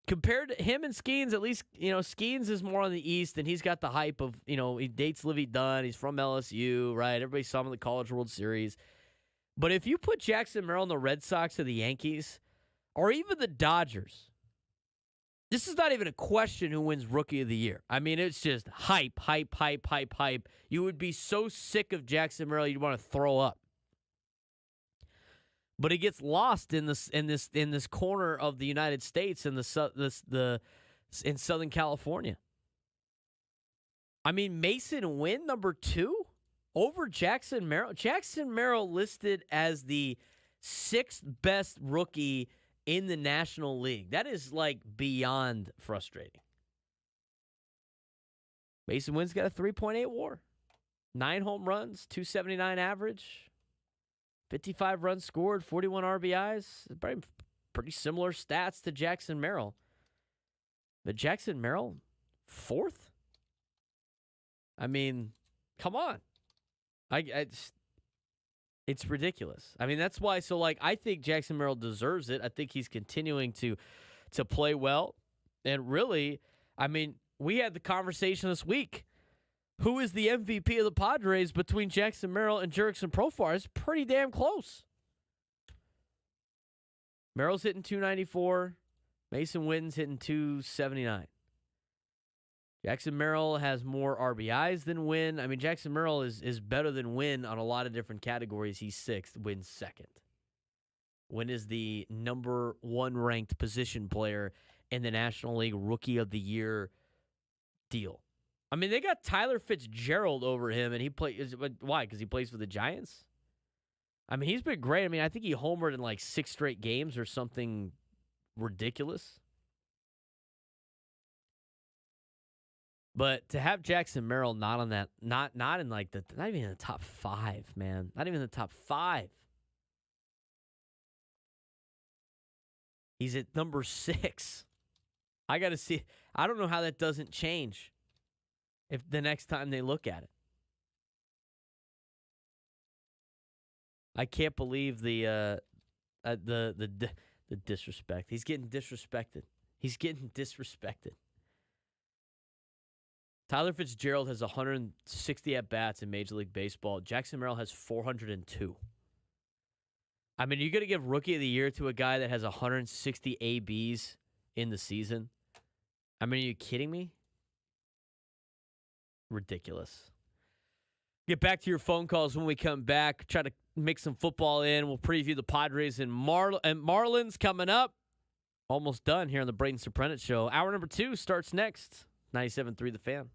Compared to him and Skeens, at least, Skeens is more on the East, and he's got the hype of, he dates Livy Dunn. He's from LSU, right? Everybody saw him in the College World Series. But if you put Jackson Merrill in the Red Sox or the Yankees, or even the Dodgers, this is not even a question who wins Rookie of the Year. I mean, it's just hype, hype, hype, hype, hype. You would be so sick of Jackson Merrill, you'd want to throw up. But it gets lost in this corner of the United States in Southern California. I mean, Mason Wynn, number 2, over Jackson Merrill. Jackson Merrill listed as the 6th best rookie in the National League. That is, like, beyond frustrating. Mason Wynn's got a 3.8 WAR. 9 home runs, 279 average, 55 runs scored, 41 RBIs. Pretty similar stats to Jackson Merrill. But Jackson Merrill, 4th? I mean, come on. It's ridiculous. I mean, that's why. So, like, I think Jackson Merrill deserves it. I think he's continuing to play well. And really, I mean, we had the conversation this week. Who is the MVP of the Padres between Jackson Merrill and Jurickson Profar? It's pretty damn close. Merrill's hitting 294. Mason Wynn's hitting 279. Jackson Merrill has more RBIs than Wynn. I mean, Jackson Merrill is better than Wynn on a lot of different categories. He's 6th, Wynn's 2nd. Wynn is the number 1 ranked position player in the National League Rookie of the Year deal. I mean, they got Tyler Fitzgerald over him, and he plays. Why? Because he plays for the Giants? I mean, he's been great. I mean, I think he homered in like 6 straight games or something ridiculous. But to have Jackson Merrill not on that, not in like not even in the top 5, man. Not even in the top 5. He's at number 6. I got to see. I don't know how that doesn't change if the next time they look at it. I can't believe the disrespect. He's getting disrespected. He's getting disrespected. Tyler Fitzgerald has 160 at-bats in Major League Baseball. Jackson Merrill has 402. I mean, you're going to give Rookie of the Year to a guy that has 160 ABs in the season? I mean, are you kidding me? Ridiculous. Get back to your phone calls when we come back. Try to mix some football in. We'll preview the Padres and Marlins coming up. Almost done here on the Braden Surprenant Show. Hour number 2 starts next. 97.3 The Fan.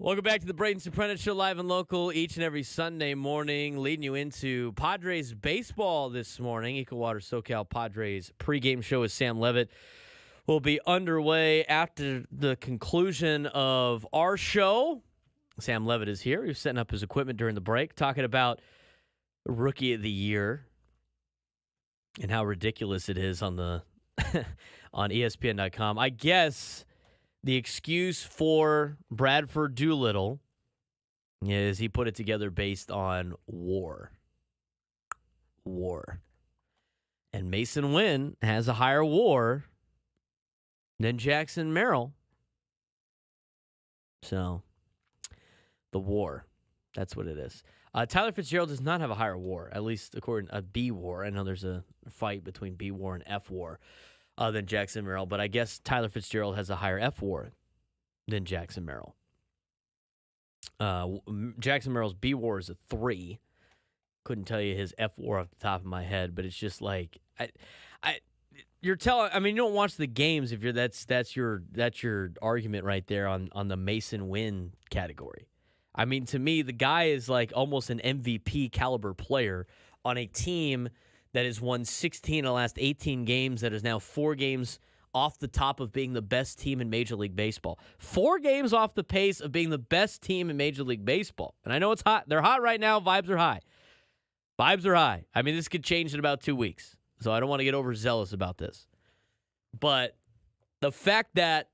Welcome back to the Braden Surprenant Show, live and local each and every Sunday morning, leading you into Padres baseball this morning. Equal Water SoCal Padres pregame show with Sam Levitt will be underway after the conclusion of our show. Sam Levitt is here. He was setting up his equipment during the break, talking about Rookie of the Year and how ridiculous it is on the on ESPN.com. I guess the excuse for Bradford Doolittle is he put it together based on war. War. And Mason Wynn has a higher war than Jackson Merrill. So, the war. That's what it is. Tyler Fitzgerald does not have a higher war, at least according to B war. I know there's a fight between B war and F war than Jackson Merrill, but I guess Tyler Fitzgerald has a higher F war than Jackson Merrill. Jackson Merrill's B war is a 3. Couldn't tell you his F war off the top of my head, but it's just like you're telling. I mean, you don't watch the games if you're that's your argument right there on the Mason Wynn category. I mean, to me, the guy is like almost an MVP caliber player on a team that has won 16 of the last 18 games, that is now 4 games off the top of being the best team in Major League Baseball. 4 games off the pace of being the best team in Major League Baseball. And I know it's hot. They're hot right now. Vibes are high. Vibes are high. I mean, this could change in about 2 weeks, so I don't want to get overzealous about this. But the fact that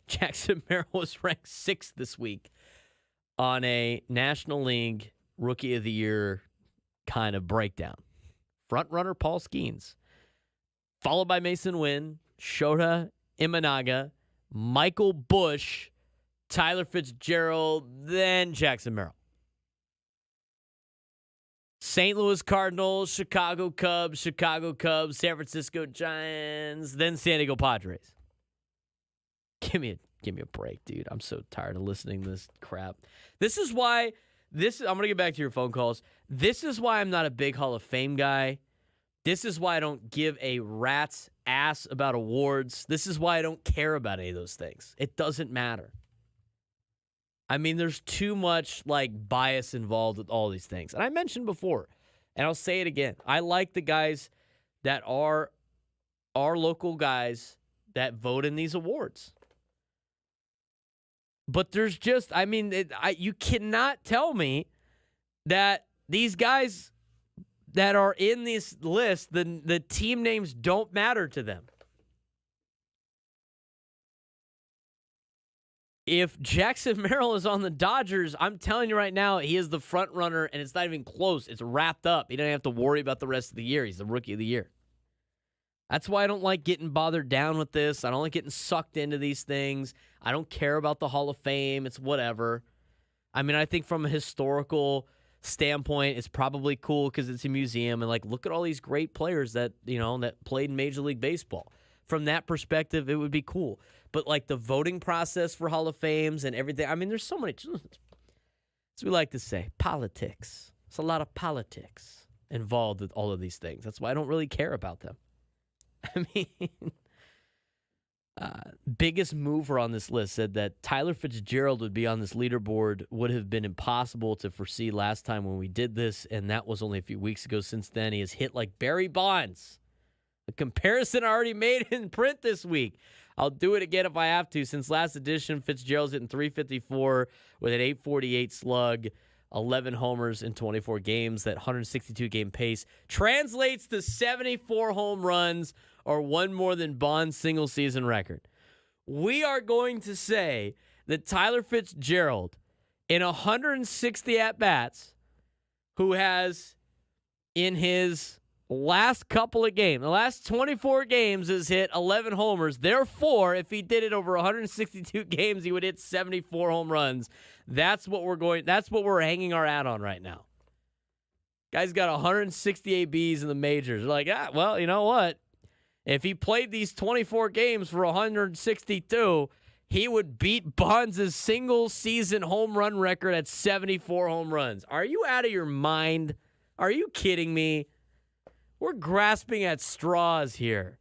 Jackson Merrill was ranked 6th this week on a National League Rookie of the Year kind of breakdown. Front runner Paul Skeens, followed by Mason Wynn, Shota Imanaga, Michael Busch, Tyler Fitzgerald, then Jackson Merrill. St. Louis Cardinals, Chicago Cubs, San Francisco Giants, then San Diego Padres. Give me a break, dude. I'm so tired of listening to this crap. I'm going to get back to your phone calls. This is why I'm not a big Hall of Fame guy. This is why I don't give a rat's ass about awards. This is why I don't care about any of those things. It doesn't matter. I mean, there's too much bias involved with all these things. And I mentioned before, and I'll say it again. I like the guys that are our local guys that vote in these awards. But there's just, you cannot tell me that these guys that are in this list, the team names don't matter to them. If Jackson Merrill is on the Dodgers, I'm telling you right now, he is the front runner, and it's not even close. It's wrapped up. He doesn't have to worry about the rest of the year. He's the Rookie of the Year. That's why I don't like getting bothered down with this. I don't like getting sucked into these things. I don't care about the Hall of Fame. It's whatever. I mean, I think from a historical standpoint, it's probably cool because it's a museum, and look at all these great players that that played in Major League Baseball. From that perspective, it would be cool. But the voting process for Hall of Fames and everything, I mean, there's so many. As we like to say, politics. There's a lot of politics involved with all of these things. That's why I don't really care about them. I mean, biggest mover on this list said that Tyler Fitzgerald would be on this leaderboard would have been impossible to foresee last time when we did this, and that was only a few weeks ago. Since then, he has hit like Barry Bonds. A comparison I already made in print this week. I'll do it again if I have to. Since last edition, Fitzgerald's hitting .354 with an .848 slug, 11 homers in 24 games. That 162-game pace translates to 74 home runs, or one more than Bond's single-season record. We are going to say that Tyler Fitzgerald, in 160 at-bats, who has, in his last couple of games, the last 24 games, has hit 11 homers. Therefore, if he did it over 162 games, he would hit 74 home runs. That's what we're hanging our hat on right now. Guy's got 160 ABs in the majors. They're like, well, you know what? If he played these 24 games for 162, he would beat Bonds' single-season home run record at 74 home runs. Are you out of your mind? Are you kidding me? We're grasping at straws here.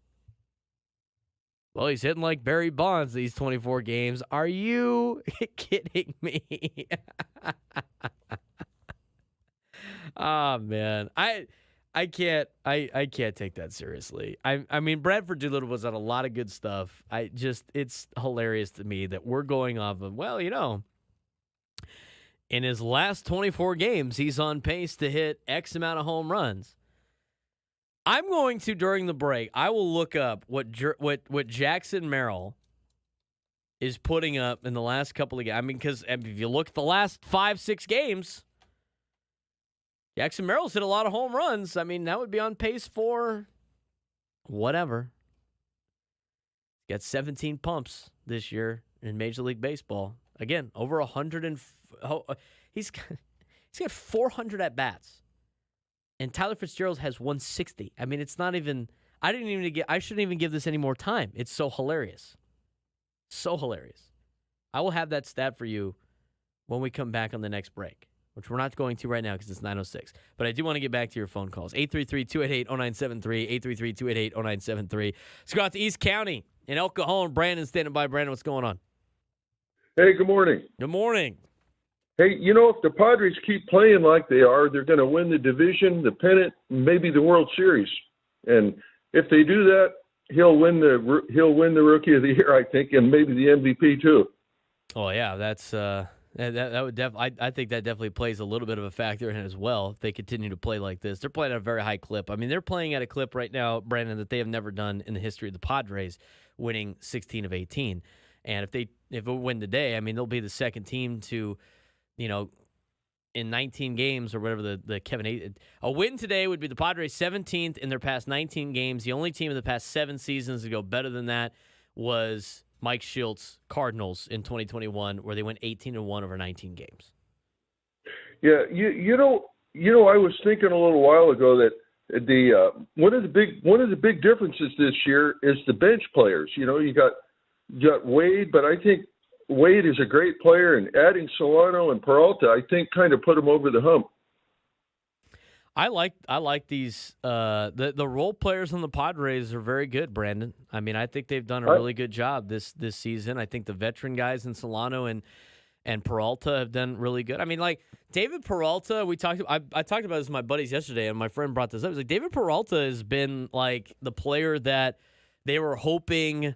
Well, he's hitting like Barry Bonds these 24 games. Are you kidding me? Oh, man. I can't take that seriously. I mean, Bradford Doolittle was on a lot of good stuff. It's hilarious to me that we're going off of, well, in his last 24 games, he's on pace to hit X amount of home runs. I'm going to, during the break, I will look up what Jackson Merrill is putting up in the last couple of games. I mean, because if you look at the last 5-6 games, Jackson Merrill's hit a lot of home runs. I mean, that would be on pace for whatever. Got 17 pumps this year in Major League Baseball. Again, over 100 and he's got 400 at bats. And Tyler Fitzgerald has 160. I mean, it's not even. I shouldn't even give this any more time. It's so hilarious. So hilarious. I will have that stat for you when we come back on the next break, which we're not going to right now because it's 9:06. But I do want to get back to your phone calls. 833-288-0973, 833-288-0973. Let's go out to East County in El Cajon. Brandon standing by. Brandon, what's going on? Hey, good morning. Good morning. Hey, if the Padres keep playing like they are, they're going to win the division, the pennant, maybe the World Series. And if they do that, he'll win the Rookie of the Year, I think, and maybe the MVP too. Oh yeah, that's that would I think that definitely plays a little bit of a factor in it as well. If they continue to plplay like this, they're playing at a very high clip. I mean, they're playing at a clip right now, Brandon, that they have never done in the history of the Padres, winning 16 of 18. And if it win today, I mean, they'll be the second team to, in 19 games or whatever the Kevin a win today would be the Padres 17th in their past 19 games. The only team in the past 7 seasons to go better than that was Mike Shilt's Cardinals in 2021, where they went 18-1 over 19 games. Yeah, I was thinking a little while ago that the one of the big differences this year is the bench players. You got Wade, but I think Wade is a great player, and adding Solano and Peralta, I think, kind of put him over the hump. I like these the role players on the Padres are very good, Brandon. I mean, I think they've done a really good job this season. I think the veteran guys in Solano and Peralta have done really good. I mean, like David Peralta, I talked about this with my buddies yesterday, and my friend brought this up. It was like David Peralta has been like the player that they were hoping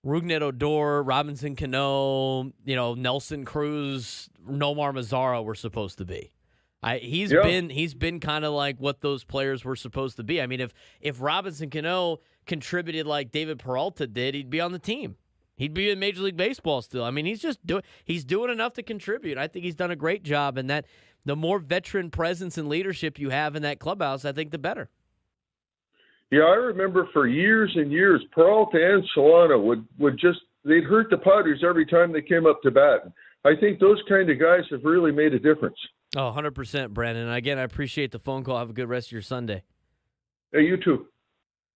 Rougned Odor, Robinson Cano, Nelson Cruz, Nomar Mazara were supposed to be. He's been kind of like what those players were supposed to be. I mean, if Robinson Cano contributed like David Peralta did, he'd be on the team. He'd be in Major League Baseball still. I mean, he's doing enough to contribute. I think he's done a great job, and that the more veteran presence and leadership you have in that clubhouse, I think the better. Yeah, I remember for years and years, Peralta and Solano they'd hurt the Padres every time they came up to bat. I think those kind of guys have really made a difference. Oh, 100%, Brandon. And again, I appreciate the phone call. Have a good rest of your Sunday. Hey, you too.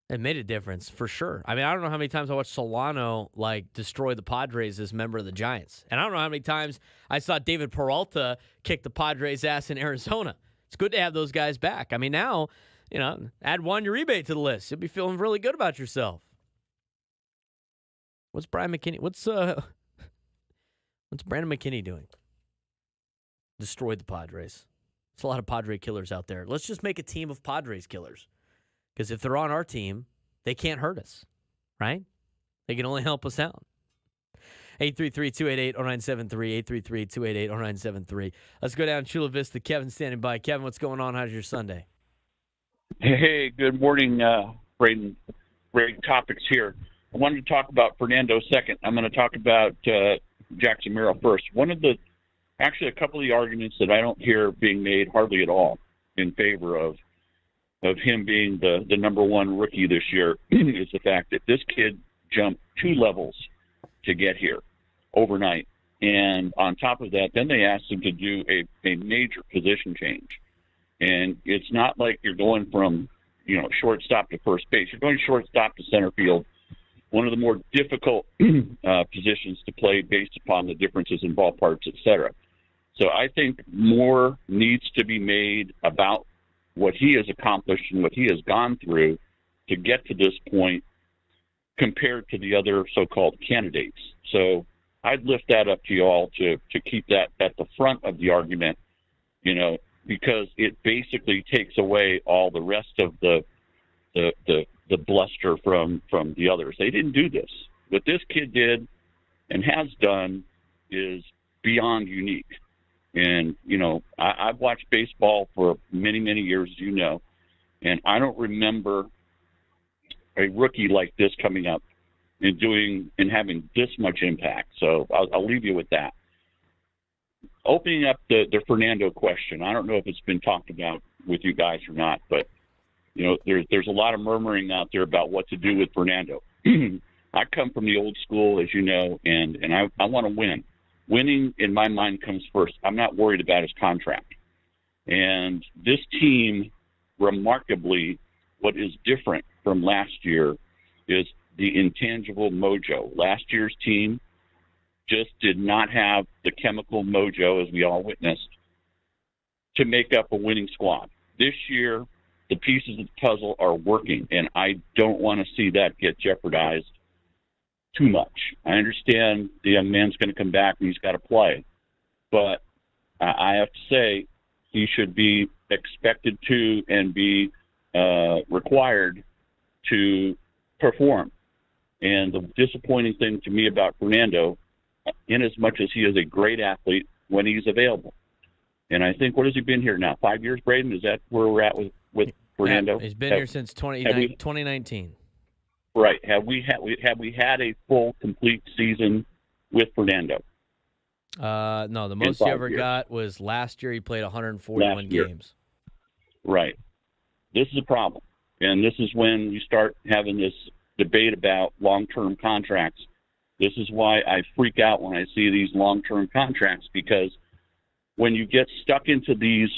It made a difference, for sure. I mean, I don't know how many times I watched Solano, destroy the Padres as member of the Giants. And I don't know how many times I saw David Peralta kick the Padres' ass in Arizona. It's good to have those guys back. I mean, now, add Juan Uribe to the list. You'll be feeling really good about yourself. What's Brian McKinney? What's Brandon McKinney doing? Destroyed the Padres. There's a lot of Padre killers out there. Let's just make a team of Padres killers. Because if they're on our team, they can't hurt us, right? They can only help us out. 833-288-0973, 833-288-0973. Let's go down Chula Vista. Kevin standing by. Kevin, what's going on? How's your Sunday? Hey, good morning, Braden. Great topics here. I wanted to talk about Fernando second. I'm going to talk about Jackson Merrill first. A couple of the arguments that I don't hear being made hardly at all in favor of him being the number one rookie this year is the fact that this kid jumped 2 levels to get here overnight. And on top of that, then they asked him to do a major position change. And it's not like you're going from, shortstop to first base. You're going shortstop to center field, one of the more difficult positions to play based upon the differences in ballparks, et cetera. So I think more needs to be made about what he has accomplished and what he has gone through to get to this point. compared to the other so-called candidates. So I'd lift that up to you all to keep that at the front of the argument, because it basically takes away all the rest of the bluster from the others. They didn't do this. What this kid did and has done is beyond unique. And, I've watched baseball for many, many years, and I don't remember a rookie like this coming up and having this much impact. So I'll leave you with that. Opening up the Fernando question, I don't know if it's been talked about with you guys or not, but there's a lot of murmuring out there about what to do with Fernando. I come from the old school, as you know, and I want to win. Winning, in my mind, comes first. I'm not worried about his contract. And this team, remarkably, what is different from last year is the intangible mojo. Last year's team just did not have the chemical mojo, as we all witnessed, to make up a winning squad. This year, the pieces of the puzzle are working, and I don't want to see that get jeopardized too much. I understand the young man's going to come back and he's got to play, but I have to say he should be expected to and be required to perform. And the disappointing thing to me about Fernando, in as much as he is a great athlete when he's available. And I think, what has he been here now? 5 years, Braden? Is that where we're at with Fernando? Yeah, he's been here since 2019. Right. Have we had a full, complete season with Fernando? No, the most he ever got was last year. He played 141 games. Right. This is a problem. And this is when you start having this debate about long-term contracts. This is why I freak out when I see these long-term contracts, because when you get stuck into these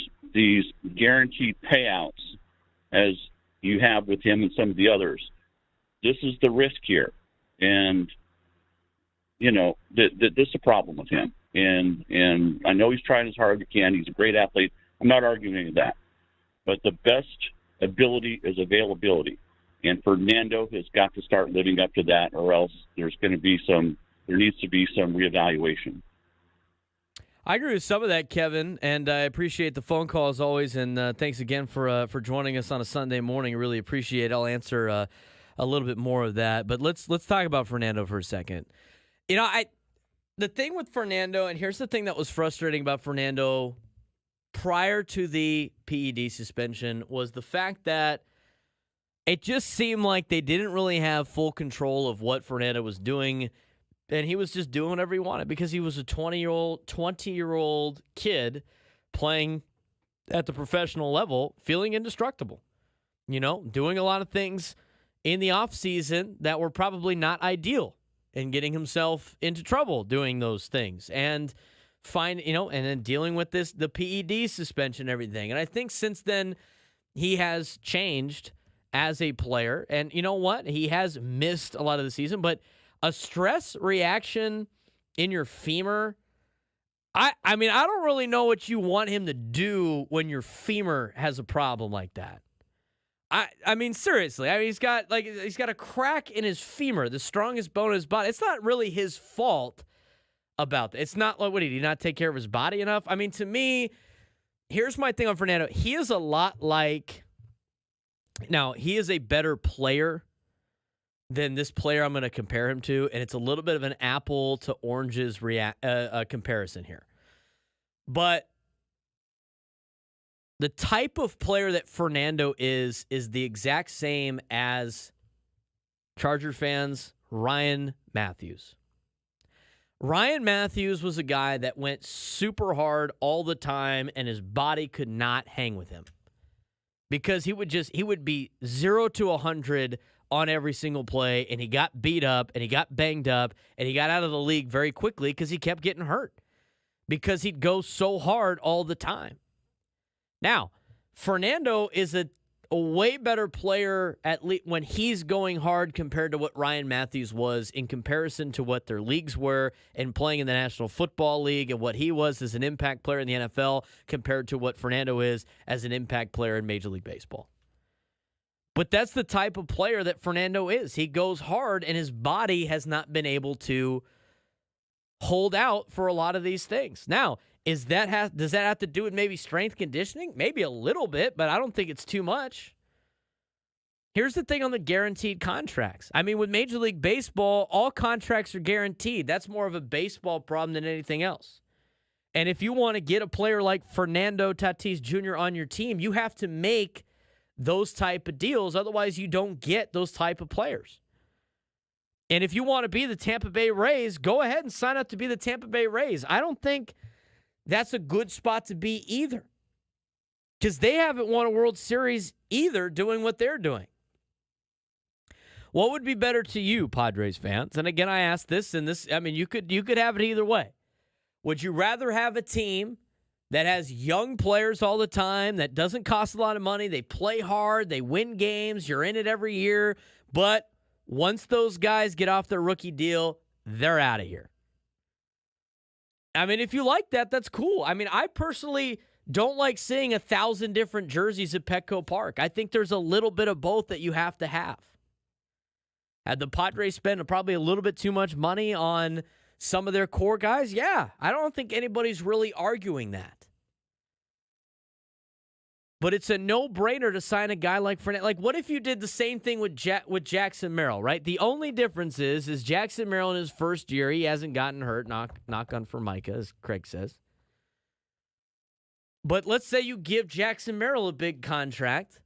guaranteed payouts, as you have with him and some of the others, this is the risk here. And, this is a problem with him. And I know he's trying as hard as he can. He's a great athlete. I'm not arguing any of that. But the best ability is availability. And Fernando has got to start living up to that, or else there needs to be some reevaluation. I agree with some of that, Kevin, and I appreciate the phone call as always. And thanks again for joining us on a Sunday morning. I really appreciate it. I'll answer a little bit more of that, but let's talk about Fernando for a second. The thing with Fernando, and here's the thing that was frustrating about Fernando prior to the PED suspension, was the fact that it just seemed like they didn't really have full control of what Fernando was doing, and he was just doing whatever he wanted because he was a 20-year-old kid playing at the professional level, feeling indestructible, doing a lot of things in the offseason that were probably not ideal, and getting himself into trouble doing those things, and and then dealing with the PED suspension and everything. And I think since then he has changed as a player, and you know what? He has missed a lot of the season, but a stress reaction in your femur, I don't really know what you want him to do when your femur has a problem like that. I mean, seriously. He's got a crack in his femur, the strongest bone in his body. It's not really his fault about that. It's not like, what, did he not take care of his body enough? I mean, to me, here's my thing on Fernando. He is a lot like, now, he is a better player than this player I'm going to compare him to, and it's a little bit of an apple to oranges comparison here. But the type of player that Fernando is the exact same as Charger fans Ryan Matthews. Ryan Matthews was a guy that went super hard all the time, and his body could not hang with him because he would be 0 to 100 on every single play, and he got beat up, and he got banged up, and he got out of the league very quickly because he kept getting hurt because he'd go so hard all the time. Now, Fernando is a way better player at least when he's going hard compared to what Ryan Matthews was in comparison to what their leagues were and playing in the National Football League, and what he was as an impact player in the NFL compared to what Fernando is as an impact player in Major League Baseball. But that's the type of player that Fernando is. He goes hard, and his body has not been able to hold out for a lot of these things. Now, does that have to do with maybe strength conditioning? Maybe a little bit, but I don't think it's too much. Here's the thing on the guaranteed contracts. I mean, with Major League Baseball, all contracts are guaranteed. That's more of a baseball problem than anything else. And if you want to get a player like Fernando Tatis Jr. on your team, you have to make those type of deals. Otherwise, you don't get those type of players. And if you want to be the Tampa Bay Rays, go ahead and sign up to be the Tampa Bay Rays. I don't think that's a good spot to be either, because they haven't won a World Series either doing what they're doing. What would be better to you, Padres fans? And again, I ask this, and this, I mean, you could have it either way. Would you rather have a team that has young players all the time, that doesn't cost a lot of money, they play hard, they win games, you're in it every year, but once those guys get off their rookie deal, they're out of here? I mean, if you like that, that's cool. I mean, I personally don't like seeing 1,000 different jerseys at Petco Park. I think there's a little bit of both that you have to have. Had the Padres spend probably a little bit too much money on some of their core guys? Yeah, I don't think anybody's really arguing that. But it's a no-brainer to sign a guy like Fernando. Like, what if you did the same thing with Jackson Merrill, right? The only difference is Jackson Merrill in his first year, he hasn't gotten hurt, knock on Formica, as Craig says. But let's say you give Jackson Merrill a big contract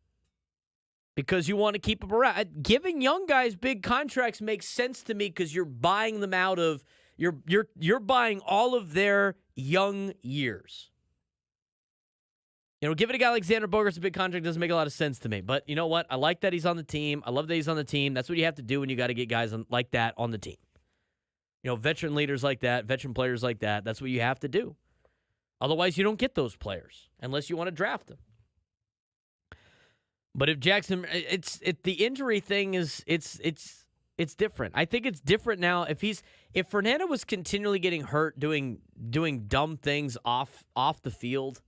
because you want to keep him around. Giving young guys big contracts makes sense to me because you're buying them out of you're buying all of their young years. You know, giving a guy like Xander Bogaerts a big contract doesn't make a lot of sense to me. But you know what? I like that he's on the team. I love that he's on the team. That's what you have to do when you got to get guys like that on the team. You know, veteran leaders like that, veteran players like that, that's what you have to do. Otherwise, you don't get those players unless you want to draft them. But if Jackson, the injury thing is it's different. I think it's different now. If Fernando was continually getting hurt doing dumb things off the field,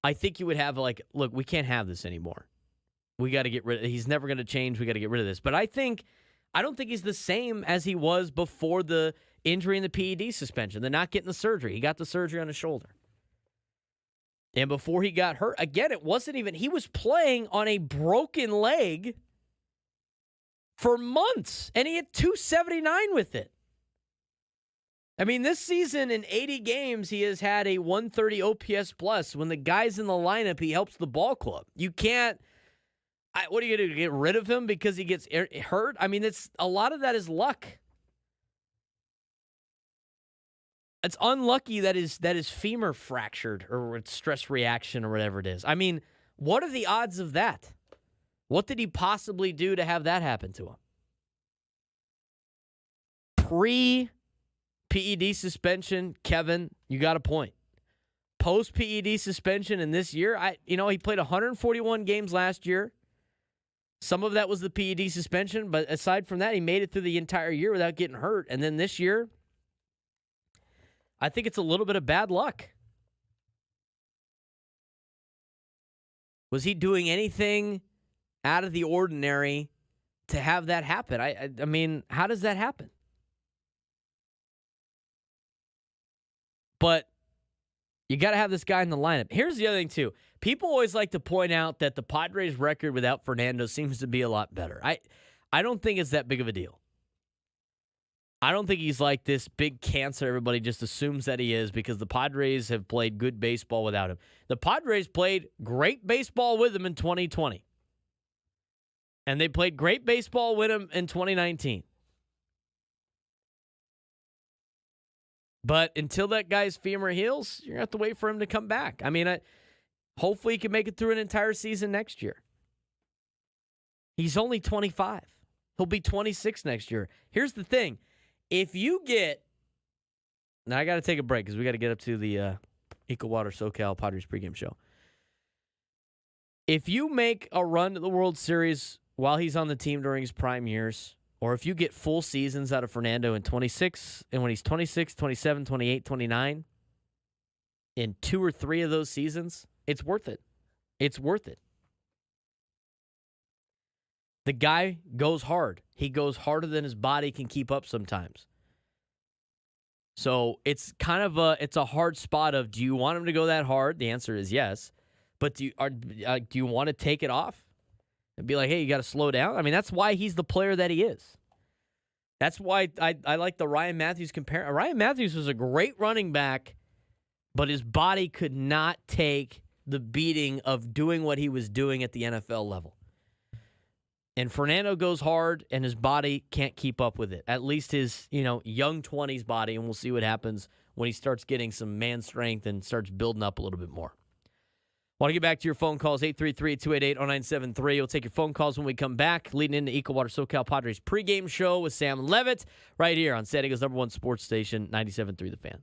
I think you would have look, we can't have this anymore. We got to get rid of it. He's never going to change. We got to get rid of this. But I don't think he's the same as he was before the injury and the PED suspension, the not getting the surgery. He got the surgery on his shoulder. And before he got hurt, again, it wasn't even, he was playing on a broken leg for months, and he had 279 with it. I mean, this season in 80 games, he has had a 130 OPS plus. When the guy's in the lineup, he helps the ball club. You can't, what are you going to do, get rid of him because he gets hurt? I mean, a lot of that is luck. It's unlucky that his femur fractured or stress reaction or whatever it is. I mean, what are the odds of that? What did he possibly do to have that happen to him? Pre-PED suspension, Kevin, you got a point. Post-PED suspension in this year, he played 141 games last year. Some of that was the PED suspension, but aside from that, he made it through the entire year without getting hurt. And then this year, I think it's a little bit of bad luck. Was he doing anything out of the ordinary to have that happen? I mean, how does that happen? But you got to have this guy in the lineup. Here's the other thing, too. People always like to point out that the Padres' record without Fernando seems to be a lot better. I don't think it's that big of a deal. I don't think he's like this big cancer everybody just assumes that he is, because the Padres have played good baseball without him. The Padres played great baseball with him in 2020. And they played great baseball with him in 2019. But until that guy's femur heals, you're going to have to wait for him to come back. I mean, hopefully he can make it through an entire season next year. He's only 25. He'll be 26 next year. Here's the thing. If you get... Now, I got to take a break because we got to get up to the Eco Water SoCal Padres pregame show. If you make a run to the World Series while he's on the team during his prime years, or if you get full seasons out of Fernando in 26, and when he's 26, 27, 28, 29, in 2 or 3 of those seasons, it's worth it. It's worth it. The guy goes hard. He goes harder than his body can keep up sometimes. So it's kind of a hard spot of, do you want him to go that hard? The answer is yes. But do you want to take it off and be like, hey, you got to slow down? I mean, that's why he's the player that he is. That's why I like the Ryan Matthews comparison. Ryan Matthews was a great running back, but his body could not take the beating of doing what he was doing at the NFL level. And Fernando goes hard, and his body can't keep up with it. At least his, young 20s body, and we'll see what happens when he starts getting some man strength and starts building up a little bit more. Want to get back to your phone calls, 833-288-0973. We'll take your phone calls when we come back, leading into Equal Water SoCal Padres pregame show with Sam Levitt right here on San Diego's #1 sports station, 97.3 The Fan.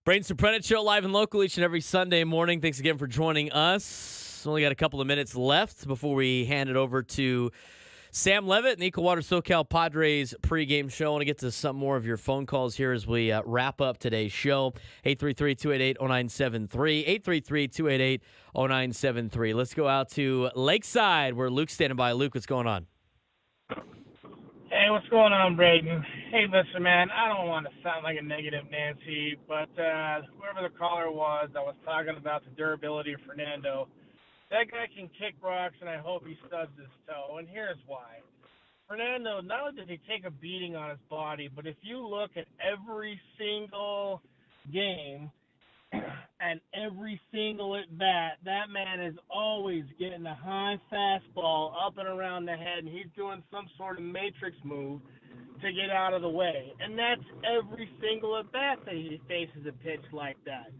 Braden Surprenant Show live and local each and every Sunday morning. Thanks again for joining us. Only got a couple of minutes left before we hand it over to Sam Levitt and the Equal Water SoCal Padres pregame show. I want to get to some more of your phone calls here as we wrap up today's show. 833-288-0973. 833-288-0973. Let's go out to Lakeside where Luke's standing by. Luke, what's going on? Hey, what's going on, Braden? Hey, listen, man, I don't want to sound like a negative Nancy, but whoever the caller was that was talking about the durability of Fernando, that guy can kick rocks, and I hope he stubs his toe, and here's why. Fernando, not only did he take a beating on his body, but if you look at every single game and every single at-bat, that man is always getting a high fastball up and around the head, and he's doing some sort of matrix move to get out of the way. And that's every single at-bat that he faces a pitch like that.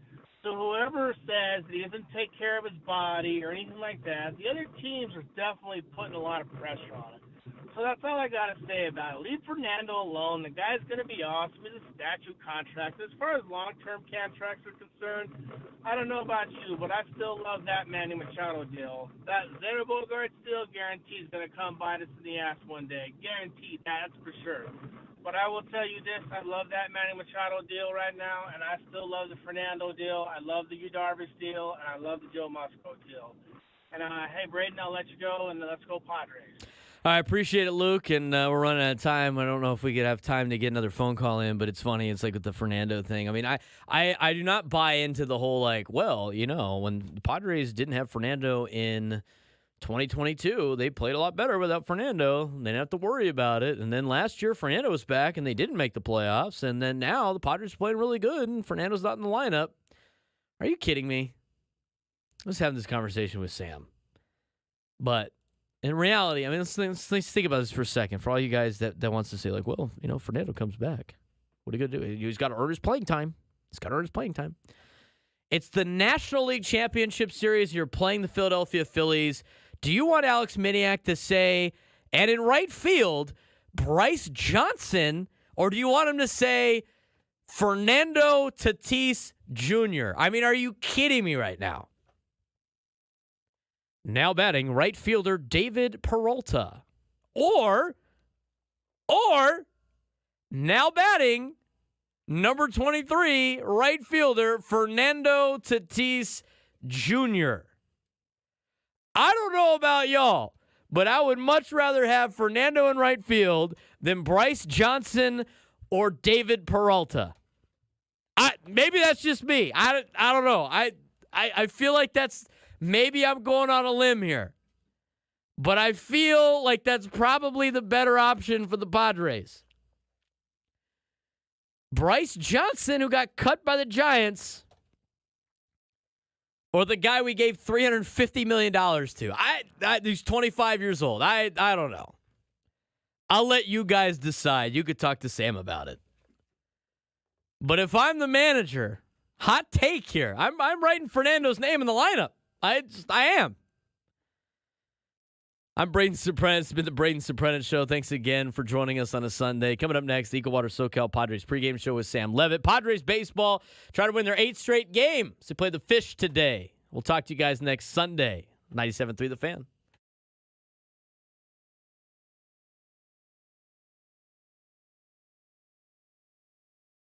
So whoever says that he doesn't take care of his body or anything like that, the other teams are definitely putting a lot of pressure on it. So that's all I got to say about it. Leave Fernando alone. The guy's going to be awesome. He's a statute contract. As far as long-term contracts are concerned, I don't know about you, but I still love that Manny Machado deal. That Xander Bogaerts deal guaranteed is going to come bite us in the ass one day. Guaranteed, that's for sure. But I will tell you this, I love that Manny Machado deal right now, and I still love the Fernando deal. I love the Yu Darvish deal, and I love the Joe Musgrove deal. And, hey, Braden, I'll let you go, and let's go Padres. I appreciate it, Luke, and we're running out of time. I don't know if we could have time to get another phone call in, but it's funny. It's like with the Fernando thing. I mean, I do not buy into the whole, like, well, you know, when the Padres didn't have Fernando in 2022, they played a lot better without Fernando. They didn't have to worry about it. And then last year, Fernando was back, and they didn't make the playoffs. And then now the Padres are playing really good, and Fernando's not in the lineup. Are you kidding me? I was having this conversation with Sam. But in reality, I mean, let's think about this for a second. For all you guys that wants to say, like, well, you know, Fernando comes back. What are you going to do? He's got to earn his playing time. It's the National League Championship Series. You're playing the Philadelphia Phillies. Do you want Alex Miniak to say, and in right field, Bryce Johnson, or do you want him to say Fernando Tatis Jr.? I mean, are you kidding me right now? Now batting, right fielder David Peralta. Or now batting, number 23, right fielder Fernando Tatis Jr. I don't know about y'all, but I would much rather have Fernando in right field than Bryce Johnson or David Peralta. Maybe that's just me. I don't know. I feel like that's... Maybe I'm going on a limb here, but I feel like that's probably the better option for the Padres. Bryce Johnson, who got cut by the Giants, or the guy we gave $350 million to. He's 25 years old. I don't know. I'll let you guys decide. You could talk to Sam about it. But if I'm the manager, hot take here. I'm writing Fernando's name in the lineup. I am. I'm Braden Surprenant. It's been the Braden Surprenant Show. Thanks again for joining us on a Sunday. Coming up next, the Equal Water SoCal Padres pregame show with Sam Levitt. Padres baseball try to win their 8th straight game. So they play the Fish today. We'll talk to you guys next Sunday. 97.3 The Fan.